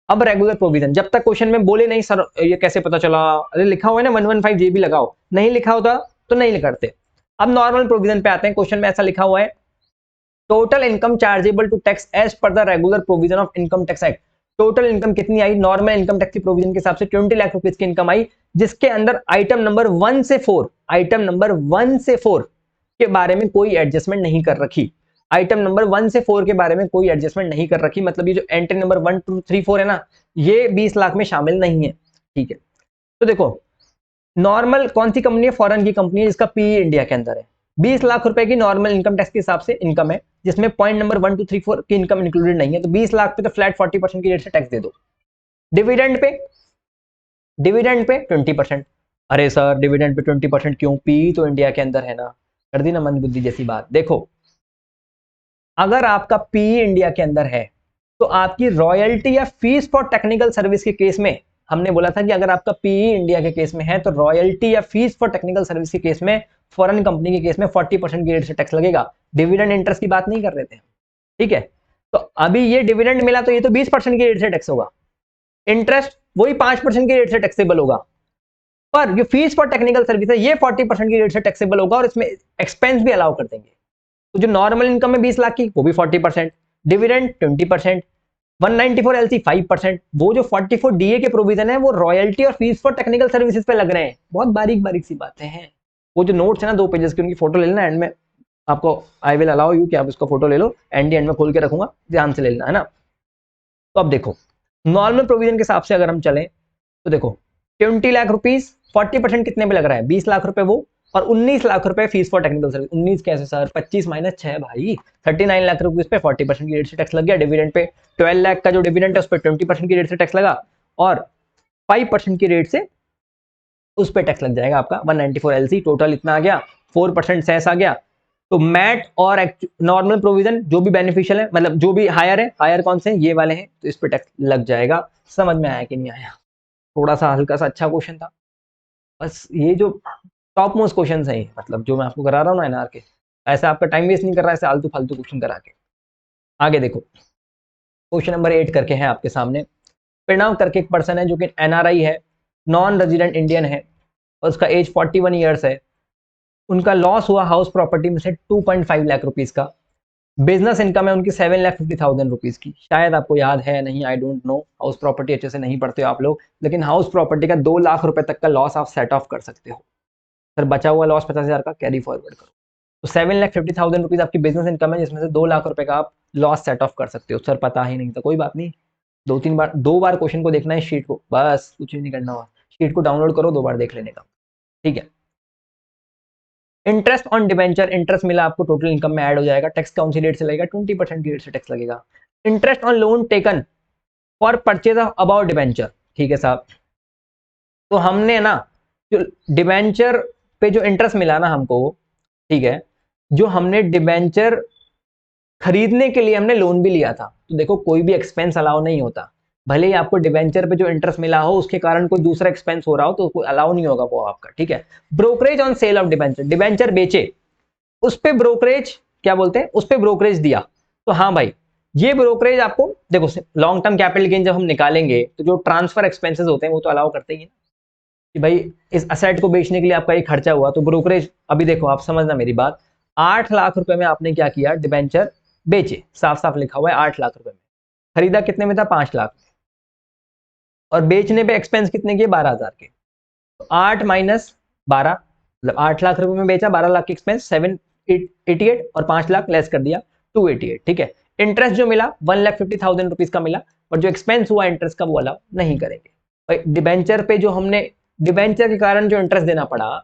अब रेगुलर प्रोविजन, जब तक क्वेश्चन में बोले नहीं सर ये कैसे पता चला, अरे लिखा हुआ है ना 115 जे भी लगाओ, नहीं लिखा होता तो नहीं करते। अब नॉर्मल प्रोविजन पे आते हैं, क्वेश्चन में ऐसा लिखा हुआ है total income chargeable to tax as per the regular provision of income tax act. Total income कितनी आई? नॉर्मल इनकम टैक्स की प्रोविजन के हिसाब से 20 लाख रुपीज की इनकम आई, जिसके अंदर आइटम नंबर 1 से 4 के बारे में कोई एडजस्टमेंट नहीं कर रखी। आइटम नंबर 1 से 4 के बारे में कोई एडजस्टमेंट नहीं कर रखी, मतलब ये जो एंट्री नंबर 1 2 3 4 है ना, ये 20 लाख में शामिल नहीं है, ठीक है। तो देखो नॉर्मल कौन सी कंपनी है? फॉरेन की कंपनी है जिसका पीई इंडिया के अंदर है, 20 लाख रुपए की नॉर्मल इनकम टैक्स के हिसाब से इनकम है, जिसमें पॉइंट नंबर 1 2 3 4 की इनकम इंक्लूडेड नहीं है, तो 20 लाख पे तो फ्लैट 40% की रेट से टैक्स दे दो। Dividend pay 20%। अरे सर डिविडेंड पे 20% क्यों? पी तो इंडिया के अंदर है ना, कर दी ना मंदबुद्धि जैसी बात। देखो अगर आपका पी इंडिया के अंदर है तो आपकी रॉयल्टी या फीस फॉर टेक्निकल सर्विस के केस में, हमने बोला था कि अगर आपका पीई इंडिया के केस में है तो रॉयल्टी या फीस फॉर टेक्निकल सर्विस के केस में, फॉरेन कंपनी के केस में 40% की रेट से टैक्स लगेगा। डिविडेंड इंटरेस्ट की बात नहीं कर रहे थे, ठीक है। तो अभी ये डिविडेंड मिला तो ये तो 20% की रेट से टैक्स होगा, इंटरेस्ट वही 5% की रेट से टैक्सेबल होगा, पर जो फीस फॉर टेक्निकल सर्विस है ये 40% की रेट से टैक्सेबल होगा, और इसमें एक्सपेंस भी अलाउ कर देंगे। तो जो नॉर्मल इनकम है 20 लाख की वो भी 40%, डिविडेंड 20%, 194 LC 5%, वो जो 44 DA के प्रोविजन है वो रॉयल्टी और फीस फॉर टेक्निकल सर्विसेज पे लग रहे हैं। बहुत बारीक बारीक सी बातें हैं। वो जो नोट्स है ना 2 पेजेस की, उनकी फोटो ले लेना, एंड में आपको आई विल अलाउ यू कि आप उसका फोटो ले लो, एंड में खोल के रखूंगा, ध्यान से ले लेना है ना। तो अब देखो नॉर्मल प्रोविजन के हिसाब से अगर हम चलें तो देखो 20 लाख रुपीज 40% कितने पे लग रहा है? 20 लाख रुपए वो, और 19 लाख रुपए फीस फॉर टेक्निकल सर्विस। 19 कैसे सर? 25 माइनस 6 भाई, 39 लाख रुपए पे 40% की रेट से टैक्स लग गया। डिविडेंड पे 12 लाख का जो डिविडेंड है उस पर 20% की रेट से टैक्स लगा, और 5% की रेट से उस पर टैक्स लग जाएगा आपका 194 LC। टोटल इतना आ गया, 4% सेस आ गया। तो मैट और नॉर्मल प्रोविजन जो भी बेनिफिशियल है, मतलब जो भी हायर है, हायर कौन से हैं? ये वाले हैं, तो इस पर टैक्स लग जाएगा। समझ में आया कि नहीं आया? थोड़ा सा हल्का सा अच्छा क्वेश्चन था, बस ये जो टॉप मोस्ट क्वेश्चन है, मतलब जो मैं आपको करा रहा हूँ ना एनआर के, ऐसा आपका टाइम वेस्ट नहीं कर रहा है ऐसे आलतू फालतू क्वेश्चन करा के। आगे देखो क्वेश्चन नंबर 8 करके है आपके सामने। प्रणव करके एक पर्सन है जो कि एनआरआई है, नॉन रेजिडेंट इंडियन है, और उसका एज 41 ईयर्स है। उनका लॉस हुआ हाउस प्रॉपर्टी में से 2.5 लाख रुपीज का। बिजनेस इनकम है उनकी 7,50,000 रुपीज की। शायद आपको याद है, नहीं, I don't know, house property अच्छे से नहीं पढ़ते हो आप लोग, लेकिन हाउस प्रॉपर्टी का 2 लाख रुपए तक का लॉस आप सेट ऑफ कर सकते हो। सर बचा हुआ लॉस 50,000 का कैरी फॉरवर्ड करो, तो 7,50,000 रुपीज आपकी बिजनेस इनकम है, जिसमें से 2 लाख रुपए का आप लॉस सेट ऑफ कर सकते हो। सर पता ही नहीं था, कोई बात नहीं, 2 बार क्वेश्चन को देखना है, शीट को, बस कुछ भी नहीं करना हुआ, शीट को डाउनलोड करो, 2 बार देख लेने का, ठीक है। इंटरेस्ट ऑन डिबेंचर, इंटरेस्ट मिला आपको, टोटल इनकम में ऐड हो जाएगा। टैक्स कौन सी रेट से लगेगा? 20% की रेट से टैक्स लगेगा। Interest on loan taken for purchase of about debenture, ठीक है साहब। तो हमने ना जो डिबेंचर पे जो इंटरेस्ट मिला ना हमको, ठीक है, जो हमने डिबेंचर खरीदने के लिए हमने लोन भी लिया था, तो देखो कोई भी एक्सपेंस अलाउ नहीं होता, भले ही आपको डिबेंचर पे जो इंटरेस्ट मिला हो उसके कारण कोई दूसरा एक्सपेंस हो रहा हो तो कोई अलाउ नहीं होगा वो आपका, ठीक है। Brokerage on sale of debenture, debenture बेचे उस पे ब्रोकरेज, क्या बोलते हैं, उस पे ब्रोकरेज दिया, तो हाँ भाई ये ब्रोकरेज आपको, देखो लॉन्ग टर्म कैपिटल गेन जब हम निकालेंगे तो जो ट्रांसफर एक्सपेंसेस होते हैं वो तो अलाउ करते ही हैं कि भाई इस असेट को बेचने के लिए आपका ये खर्चा हुआ, तो ब्रोकरेज, अभी देखो आप समझना मेरी बात, 8 लाख रुपए में आपने क्या किया, डिबेंचर बेचे, साफ साफ लिखा हुआ है 8 लाख रुपए में, खरीदा कितने में था, 5 लाख, और बेचने पे एक्सपेंस कितने किए, 12,000 के, तो 8 माइनस 12, मतलब 8 लाख रुपए में बेचा, 12 लाख के एक्सपेंस 788, और 5 लाख लेस कर दिया 288, ठीक है। इंटरेस्ट जो मिला 1,50,000 रुपीज का मिला, और जो एक्सपेंस हुआ इंटरेस्ट का वो अलाउ नहीं करेंगे। डिबेंचर पे जो हमने, डिबेंचर के कारण जो इंटरेस्ट देना पड़ा,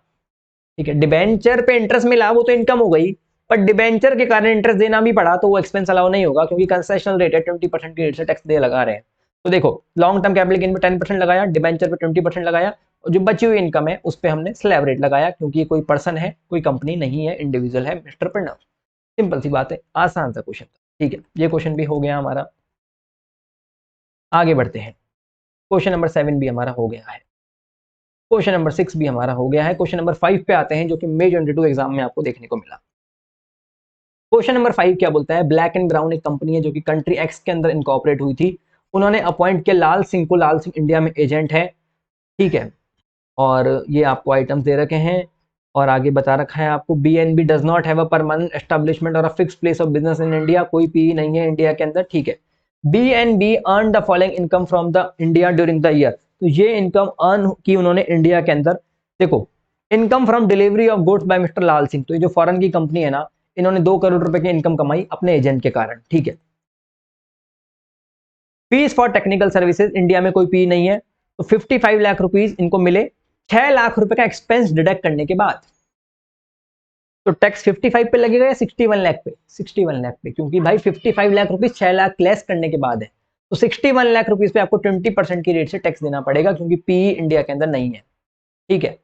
ठीक है, डिबेंचर पे इंटरेस्ट मिला वो तो इनकम हो गई, पर डिबेंचर के कारण इंटरेस्ट देना भी पड़ा तो वो एक्सपेंस अलाउ नहीं होगा, क्योंकि कंसेशनल रेट है, 20% की रेट से टैक्स दे लगा रहे हैं। तो देखो लॉन्ग टर्म कैपिटल गेन पे 10% लगाया, डिबेंचर पे 20% लगाया, और जो बची हुई इनकम है उस पर हमने स्लैब रेट लगाया, क्योंकि ये कोई पर्सन है, कोई कंपनी नहीं है, इंडिविजुअल है, मिस्टर प्रणव। सिंपल सी बात है, आसान सा क्वेश्चन, ठीक है, ये क्वेश्चन भी हो गया हमारा। आगे बढ़ते हैं, क्वेश्चन नंबर 7 भी हमारा हो गया है, क्वेश्चन नंबर 6 भी हमारा हो गया है। क्वेश्चन नंबर 5 पे आते हैं, जो कि मे 22 एग्जाम में आपको देखने को मिला। क्वेश्चन नंबर 5 क्या बोलता है, ब्लैक एंड ब्राउन एक कंपनी है जो कि कंट्री एक्स के अंदर इनकॉर्पोरेट हुई थी, उन्होंने अपॉइंट किया लाल सिंह को, लाल सिंह इंडिया में एजेंट है, ठीक है, और ये आपको आइटम्स दे रखे हैं, और आगे बता रखा है आपको, BNB does not have a permanent establishment और a fix place of business in India, कोई पी नहीं है इंडिया के अंदर, ठीक है। BNB earn the following income from the India during the year, तो ये इनकम अर्न की उन्होंने इंडिया के अंदर, देखो income from delivery of goods by mister Lal Singh, तो ये जो फॉरेन की कंपनी है ना, इन्होंने 2 करोड़ रुपए की इनकम कमाई अपने एजेंट के कारण, ठीक है। Fees for technical services, India में कोई पी नहीं है, तो 55 लाख रुपीज इनको मिले, 6 लाख रुपए का एक्सपेंस डिडक्ट करने के बाद, तो टैक्स 55 पे लगेगा या 61 लाख पे, 61 लाख पे, क्योंकि भाई 55 लाख रुपीज 6 लाख लेस करने के बाद है, तो 61 लाख रुपीज पे आपको 20% की रेट से टैक्स देना पड़ेगा, क्योंकि पी इंडिया के अंदर नहीं है, ठीक है।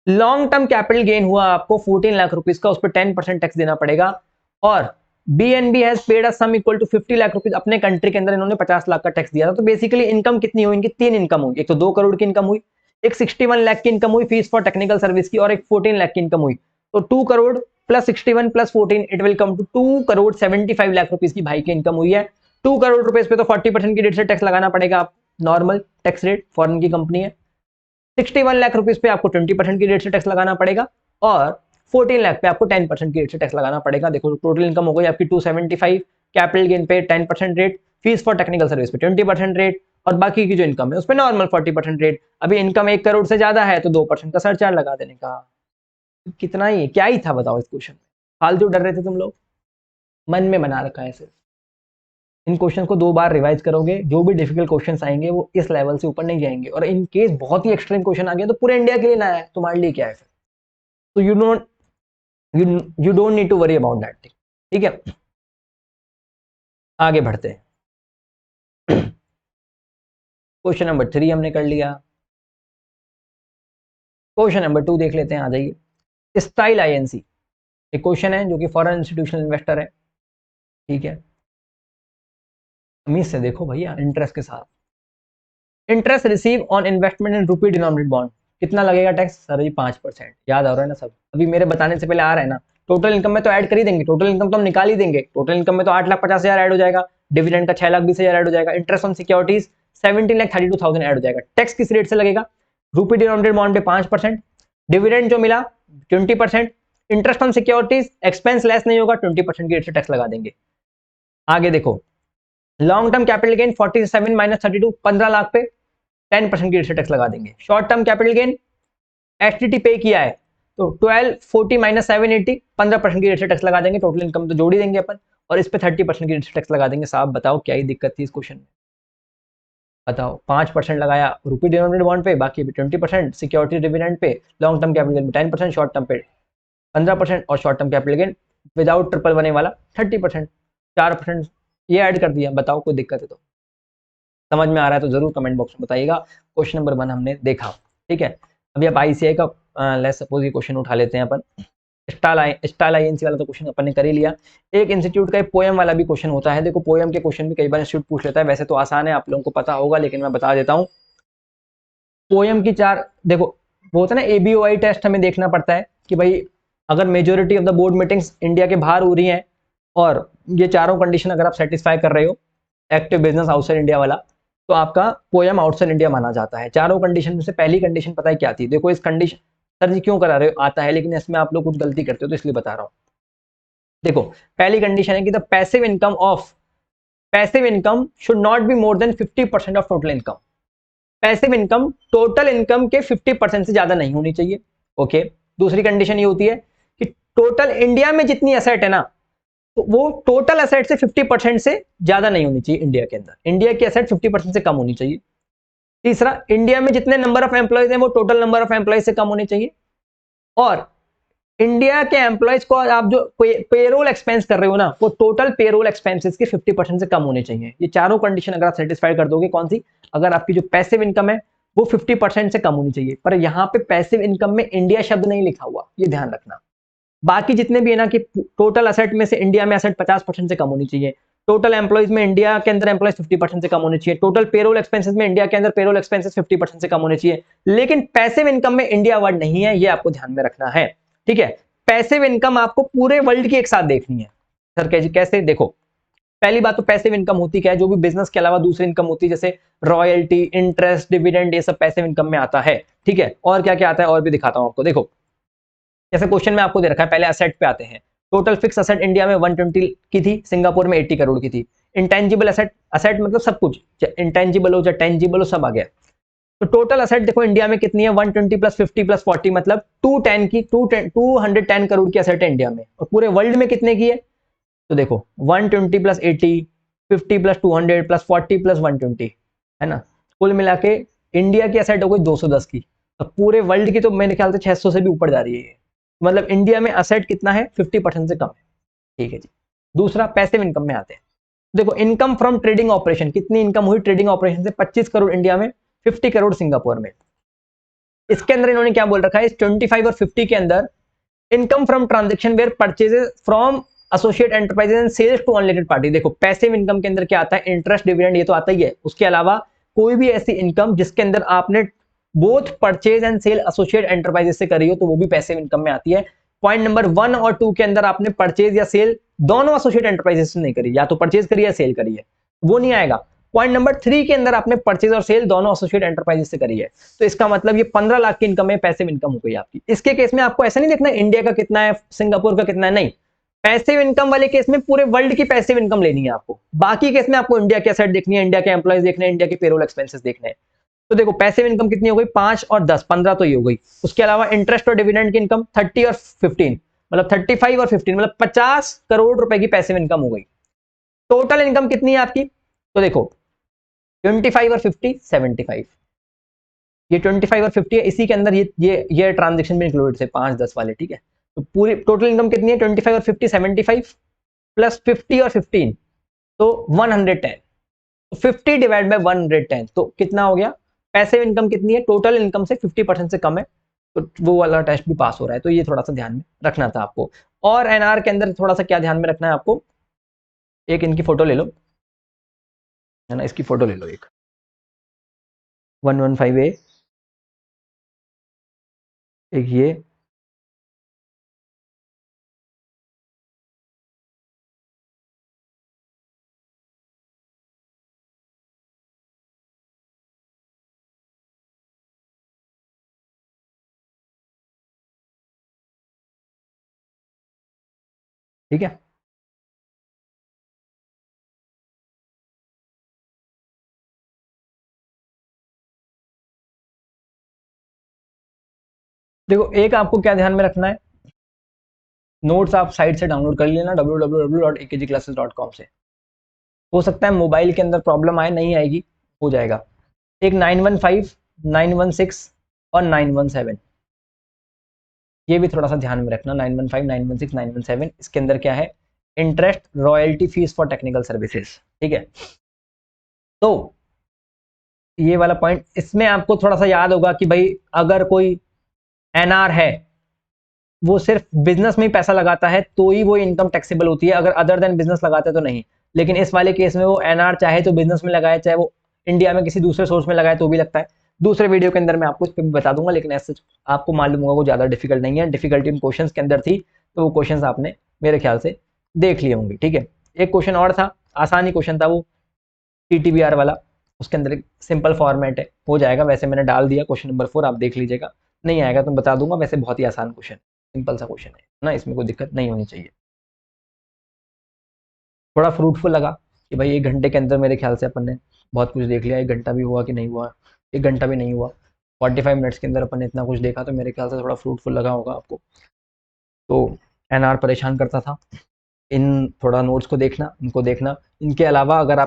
लॉन्ग टर्म कैपिटल गेन हुआ आपको 14 लाख रुपीज का, उस पर 10% टैक्स देना पड़ेगा, और BNB has paid a sum equal to 50 lakh rupees, अपने कंट्री के अंदर इन्होंने 50 लाख का टैक्स दिया था। तो बेसिकली इनकम कितनी हुई इनकी, 3 इनकम हुई, एक तो 2 करोड़ की इनकम हुई, एक 61 लाख की इनकम हुई फीस फॉर टेक्निकल सर्विस की, और एक 14 लाख की इनकम हुई, तो 2 crore plus 61 plus 14 it will come to 2 crore 75 lakh rupees की भाई की इनकम हुई है। 2 करोड़ रुपए पे तो 40% की रेट से टैक्स लगाना पड़ेगा, आप नॉर्मल टैक्स रेट, फॉरेन की कंपनी है। 61 लाख रुपीज पे आपको 20% की रेट से टैक्स लगाना पड़ेगा, और 14 लाख पे आपको 10% की रेट से टैक्स लगाना पड़ेगा। देखो टोटल इनकम हो गई आपकी 275, कैपिटल गेन पे 10% rate, fees for technical service पे 20% रेट, और बाकी की जो इनकम है उस पर नॉर्मल 40% रेट। अभी इनकम 1 करोड़ से ज्यादा है तो 2% का सरचार्ज लगा देने का। कितना ही, क्या ही था बताओ इस क्वेश्चन में, फालतू डर रहे थे तुम लोग, मन में बना रखा है सिर्फ। इन क्वेश्चन को 2 बार रिवाइज करोगे, जो भी डिफिकल्ट क्वेश्चन आएंगे वो इस लेवल से ऊपर नहीं जाएंगे, और इन केस बहुत ही एक्सट्रीम क्वेश्चन आ गया तो पूरे इंडिया के लिए नया है, तुम्हारे लिए क्या है फिर, तो you don't need to worry about that thing, ठीक है। आगे बढ़ते हैं, क्वेश्चन नंबर 3 हमने कर लिया, क्वेश्चन नंबर 2 देख लेते हैं, आ जाइए। स्टाइल INC एक क्वेश्चन है जो कि फॉरेन इंस्टीट्यूशनल इन्वेस्टर है, ठीक है, उम्मीद से देखो भैया, इंटरेस्ट के साथ, interest receive on investment in rupee denominated bond, कितना लगेगा टैक्स, सर जी 5%, याद आ रहा है ना सब, अभी मेरे बताने से पहले आ रहा है ना। टोटल इनकम में तो ऐड कर ही देंगे, टोटल इनकम तो हम निकाल ही देंगे, टोटल इनकम में तो 8,50,000 ऐड हो जाएगा, डिविडेंड का 6,20,000 ऐड हो जाएगा, इंटरेस्ट ऑन सिक्योरिटीज 17,32,000 ऐड हो जाएगा। टैक्स किस रेट से लगेगा, रुपी डिनोमिनेटेड बॉन्ड पे 5%, डिविडेंड जो मिला 20%, interest on securities expense less नहीं होगा, 20% की रेट से टैक्स लगा देंगे। आगे देखो, long term capital gain 47 minus 32, 15 lakh पे 10% की रेट से टैक्स लगा देंगे। Short term capital gain STT पे किया है तो 1240 माइनस 780, 15% की रेट से टैक्स लगा देंगे। टोटल इनकम तो जोड़ ही देंगे अपन, और इस पे 30% की रेट से टैक्स लगा देंगे। साहब बताओ क्या ही दिक्कत थी इस क्वेश्चन में, बताओ। 5% लगाया रुपी डिनोमिनेटेड बॉन्ड पे, बाकी 20%, security dividend pay, long term capital gain 10%, short term पे 15%, और short term capital gain without triple बने वाला 30%, 4% ये ऐड कर दिया। बताओ कोई दिक्कत है तो? समझ में आ रहा है तो जरूर कमेंट बॉक्स में बताइएगा। क्वेश्चन नंबर 1 हमने देखा, ठीक है। अभी आप आईसीआई का लेट्स सपोज ये क्वेश्चन उठा लेते हैं अपन। स्टाइल आईएनसी वाला तो क्वेश्चन अपन ने कर ही लिया। एक इंस्टीट्यूट का एक पोएम वाला भी क्वेश्चन होता है। देखो पोएम के क्वेश्चन भी कई बार इंस्टीट्यूट पूछ लेता है, वैसे तो आसान है, आप लोगों को पता होगा, लेकिन मैं बता देता हूँ। पोएम की 4 देखो, वो होता है ना एबीओआई टेस्ट, हमें देखना पड़ता है कि भाई अगर majority of the board meetings India के बाहर हो रही हैं और ये चारों कंडीशन अगर आप सेटिस्फाई कर रहे हो, एक्टिव बिजनेस आउटसाइड इंडिया वाला, तो आपका पोएम आउटसाइड इंडिया माना जाता है। चारों कंडीशन में से पहली कंडीशन पता है क्या थी? देखो इस कंडीशन, सर जी क्यों करा रहे हो, आता है, लेकिन इसमें आप लोग कुछ गलती करते हो तो इसलिए बता रहा हूं। देखो पहली कंडीशन है कि the passive income should not be more than 50% of total income. Passive income total income के 50% से ज्यादा नहीं होनी चाहिए। ओके। दूसरी कंडीशन ये होती है कि टोटल इंडिया में जितनी एसेट है ना, तो वो टोटल एसेट से 50% से ज्यादा नहीं होनी चाहिए। इंडिया के अंदर इंडिया की एसेट 50% से कम होनी चाहिए। तीसरा, इंडिया में जितने नंबर ऑफ एम्प्लॉयज हैं वो टोटल नंबर ऑफ एम्प्लॉयज से कम होने चाहिए। और इंडिया के एम्प्लॉयज को आप जो पेरोल एक्सपेंस कर रहे हो ना, वो टोटल पेरोल एक्सपेंसेस के 50% से कम होने चाहिए। ये चारों कंडीशन अगर आप सेटिस्फाई कर दोगे, कौन सी? अगर आपकी जो पैसिव इनकम है वो 50% से कम होनी चाहिए। पर यहां पे पैसिव इनकम में इंडिया शब्द नहीं लिखा हुआ, ये ध्यान रखना। बाकी जितने भी है ना कि टोटल असेट में से इंडिया में असेट 50% से कम होनी चाहिए, टोटल एम्प्लॉइज में इंडिया के अंदर एम्प्लॉइज 50% से कम होने चाहिए, टोटल पेरोल एक्सपेंसेस में इंडिया के अंदर पेरोल एक्सपेंसेस 50% से कम होने चाहिए। लेकिन पैसिव इनकम में इंडिया वर्ड नहीं है, ये आपको ध्यान में रखना है, ठीक है। पैसिव इनकम आपको पूरे वर्ल्ड की एक साथ देखनी है। सर कैसे? देखो पहली बात तो पैसिव इनकम होती क्या है? जो भी बिजनेस के अलावा दूसरी इनकम होती है, जैसे रॉयल्टी, इंटरेस्ट, डिविडेंड, ये सब पैसिव इनकम में आता है, ठीक है। और क्या क्या आता है और भी दिखाता हूं आपको। देखो जैसे क्वेश्चन में आपको दे रखा है, पहले असेट पे आते हैं। टोटल फिक्स असेट इंडिया में 120 की थी, सिंगापुर में 80 करोड़ की थी। इंटेंजिबल असेट, असेट मतलब सब कुछ, इंटेंजिबल हो चाहे टेंजिबल हो, सब आ गया। तो टोटल असेट देखो इंडिया में कितनी है? 120 प्लस 50 प्लस 40 मतलब 210 की, 210 करोड़ की असेट है इंडिया में। और पूरे वर्ल्ड में कितने की है? तो देखो 120 प्लस 80, 50 प्लस 200 प्लस 40 प्लस 120, है ना, कुल मिला के इंडिया की असेट हो गई 210 की। अब पूरे वर्ल्ड की तो मेरे ख्याल से 600 से भी ऊपर जा रही है ये। मतलब इंडिया में असेट कितना है? 50% से कम है, ठीक है जी। दूसरा पैसिव इनकम में आते हैं। देखो इनकम फ्रॉम ट्रेडिंग ऑपरेशन, कितनी इनकम हुई ट्रेडिंग ऑपरेशन से? 25 करोड़ इंडिया में, 50 करोड़ सिंगापुर में। इसके अंदर इन्होंने क्या बोल रखा है? इस 25 और 50 के अंदर income from transaction where purchases from associate enterprises and sales to unrelated party. देखो पैसिव इनकम के अंदर क्या आता है? इंटरेस्ट, डिविडेंड, ये तो आता ही है। उसके अलावा कोई भी ऐसी इनकम जिसके अंदर आपने both purchase and sale associate enterprises से करी हो, तो वो भी पैसिव इनकम में आती है। पॉइंट नंबर 1 और 2 के अंदर आपने परचेज या सेल दोनों एसोसिएट एंटरप्राइजेस से नहीं करी, या तो परचेज करी या सेल करी है, वो नहीं आएगा। पॉइंट नंबर 3 के अंदर आपने परचेज और सेल दोनों एसोसिएट एंटरप्राइजेस से करी है, तो इसका मतलब ये 15 लाख की इनकम है, पैसिव इनकम हो गई आपकी। इसके केस में आपको ऐसा नहीं देखना इंडिया का कितना है, सिंगापुर का कितना है, नहीं। पैसिव इनकम वाले केस में पूरे वर्ल्ड की पैसिव इनकम लेनी है आपको। बाकी केस में आपको इंडिया की एसेट देखनी है, इंडिया के एम्प्लॉइज देखने हैं, इंडिया के पेरोल एक्सपेंसेस देखने हैं। तो देखो पैसिव इनकम कितनी हो गई? 5 और 10, 15 तो ये हो गई। उसके अलावा इंटरेस्ट और डिविडेंड की इनकम 30 और 15, मतलब 35 और 15 मतलब 50 करोड़ रुपए की पैसिव इनकम हो गई। टोटल इनकम कितनी है आपकी? तो देखो 25 और 50 75, ये 25 और 50 है, इसी के अंदर ये ट्रांजेक्शन भी इंक्लूडेड थे 5 10 वाले, ठीक है। तो पूरी टोटल इनकम कितनी है? 25 और 50 75 प्लस 50 और 15 तो 110। तो 50 डिवाइड बाय 110 तो कितना हो गया? पैसिव इनकम कितनी है? टोटल इनकम से 50% से कम है, तो वो वाला टेस्ट भी पास हो रहा है। तो ये थोड़ा सा ध्यान में रखना था आपको। और एनआर के अंदर थोड़ा सा क्या ध्यान में रखना है आपको? एक इनकी फोटो ले लो, है ना, इसकी फोटो ले लो एक, 115A, एक ये, ठीक है। देखो एक आपको क्या ध्यान में रखना है, नोट्स आप साइट से डाउनलोड कर लेना www.ekgclasses.com से। हो सकता है मोबाइल के अंदर प्रॉब्लम आए, नहीं आएगी, हो जाएगा। एक 915, 916 और 917, ये भी थोड़ा सा ध्यान में रखना। 915, 916, 917, इसके अंदर क्या है, interest royalty fees for technical services. ठीक है, तो ये वाला पॉइंट, इसमें आपको थोड़ा सा याद होगा कि भाई अगर कोई एनआर है, वो सिर्फ बिजनेस में ही पैसा लगाता है तो ही वो इनकम टैक्सेबल होती है, अगर अदर देन बिजनेस लगाता है तो नहीं। लेकिन इस वाले केस में वो एनआर चाहे तो बिजनेस में लगाए, चाहे वो इंडिया में किसी दूसरे सोर्स में लगाए तो भी लगता है। दूसरे वीडियो के अंदर मैं आपको इस पर भी बता दूंगा, लेकिन ऐसे आपको मालूम होगा वो ज़्यादा डिफिकल्ट नहीं है। डिफिकल्टी इन क्वेश्चन के अंदर थी, तो वो क्वेश्चन आपने मेरे ख्याल से देख लिए होंगे। ठीक है, एक क्वेश्चन और था, आसानी क्वेश्चन था वो, टीटीबीआर वाला, उसके अंदर एक सिंपल फॉर्मेट है, हो जाएगा। वैसे मैंने डाल दिया क्वेश्चन नंबर 4, आप देख लीजिएगा, नहीं आएगा तो बता दूंगा। वैसे बहुत ही आसान क्वेश्चन, सिंपल सा क्वेश्चन है ना, इसमें कोई दिक्कत नहीं होनी चाहिए। थोड़ा फ्रूटफुल लगा कि भाई 1 घंटे के अंदर मेरे ख्याल से अपन ने बहुत कुछ देख लिया। 1 घंटा भी हुआ कि नहीं हुआ, 1 घंटा भी नहीं हुआ, 45 मिनट्स के अंदर अपन ने इतना कुछ देखा, तो मेरे ख्याल से थोड़ा फ्रूटफुल लगा होगा आपको। तो एनआर परेशान करता था, इन थोड़ा नोट्स को देखना, इनको देखना। इनके अलावा अगर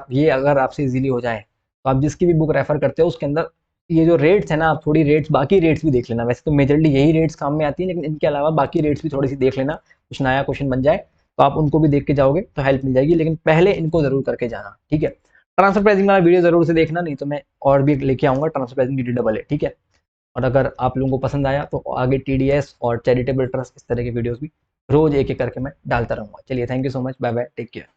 आपसे इजीली हो जाए तो आप जिसकी भी बुक रेफर करते हो उसके अंदर ये जो रेट्स है ना, आप थोड़ी रेट्स, बाकी रेट्स भी देख लेना। वैसे तो मेजरली यही रेट्स काम में आती है, लेकिन इनके अलावा बाकी रेट्स भी थोड़ी सी देख लेना, कुछ नया क्वेश्चन बन जाए तो आप उनको भी देख के जाओगे तो हेल्प मिल जाएगी। लेकिन पहले इनको जरूर करके जाना, ठीक है। ट्रांसफर प्राइसिंग वाला वीडियो जरूर से देखना, नहीं तो मैं और भी लेके आऊंगा, ट्रांसफर प्राइसिंग डी डबल है, ठीक है। और अगर आप लोगों को पसंद आया तो आगे टीडीएस और चैरिटेबल ट्रस्ट, इस तरह के वीडियोस भी रोज एक एक करके मैं डालता रहूंगा। चलिए, thank you so much, bye bye, take care.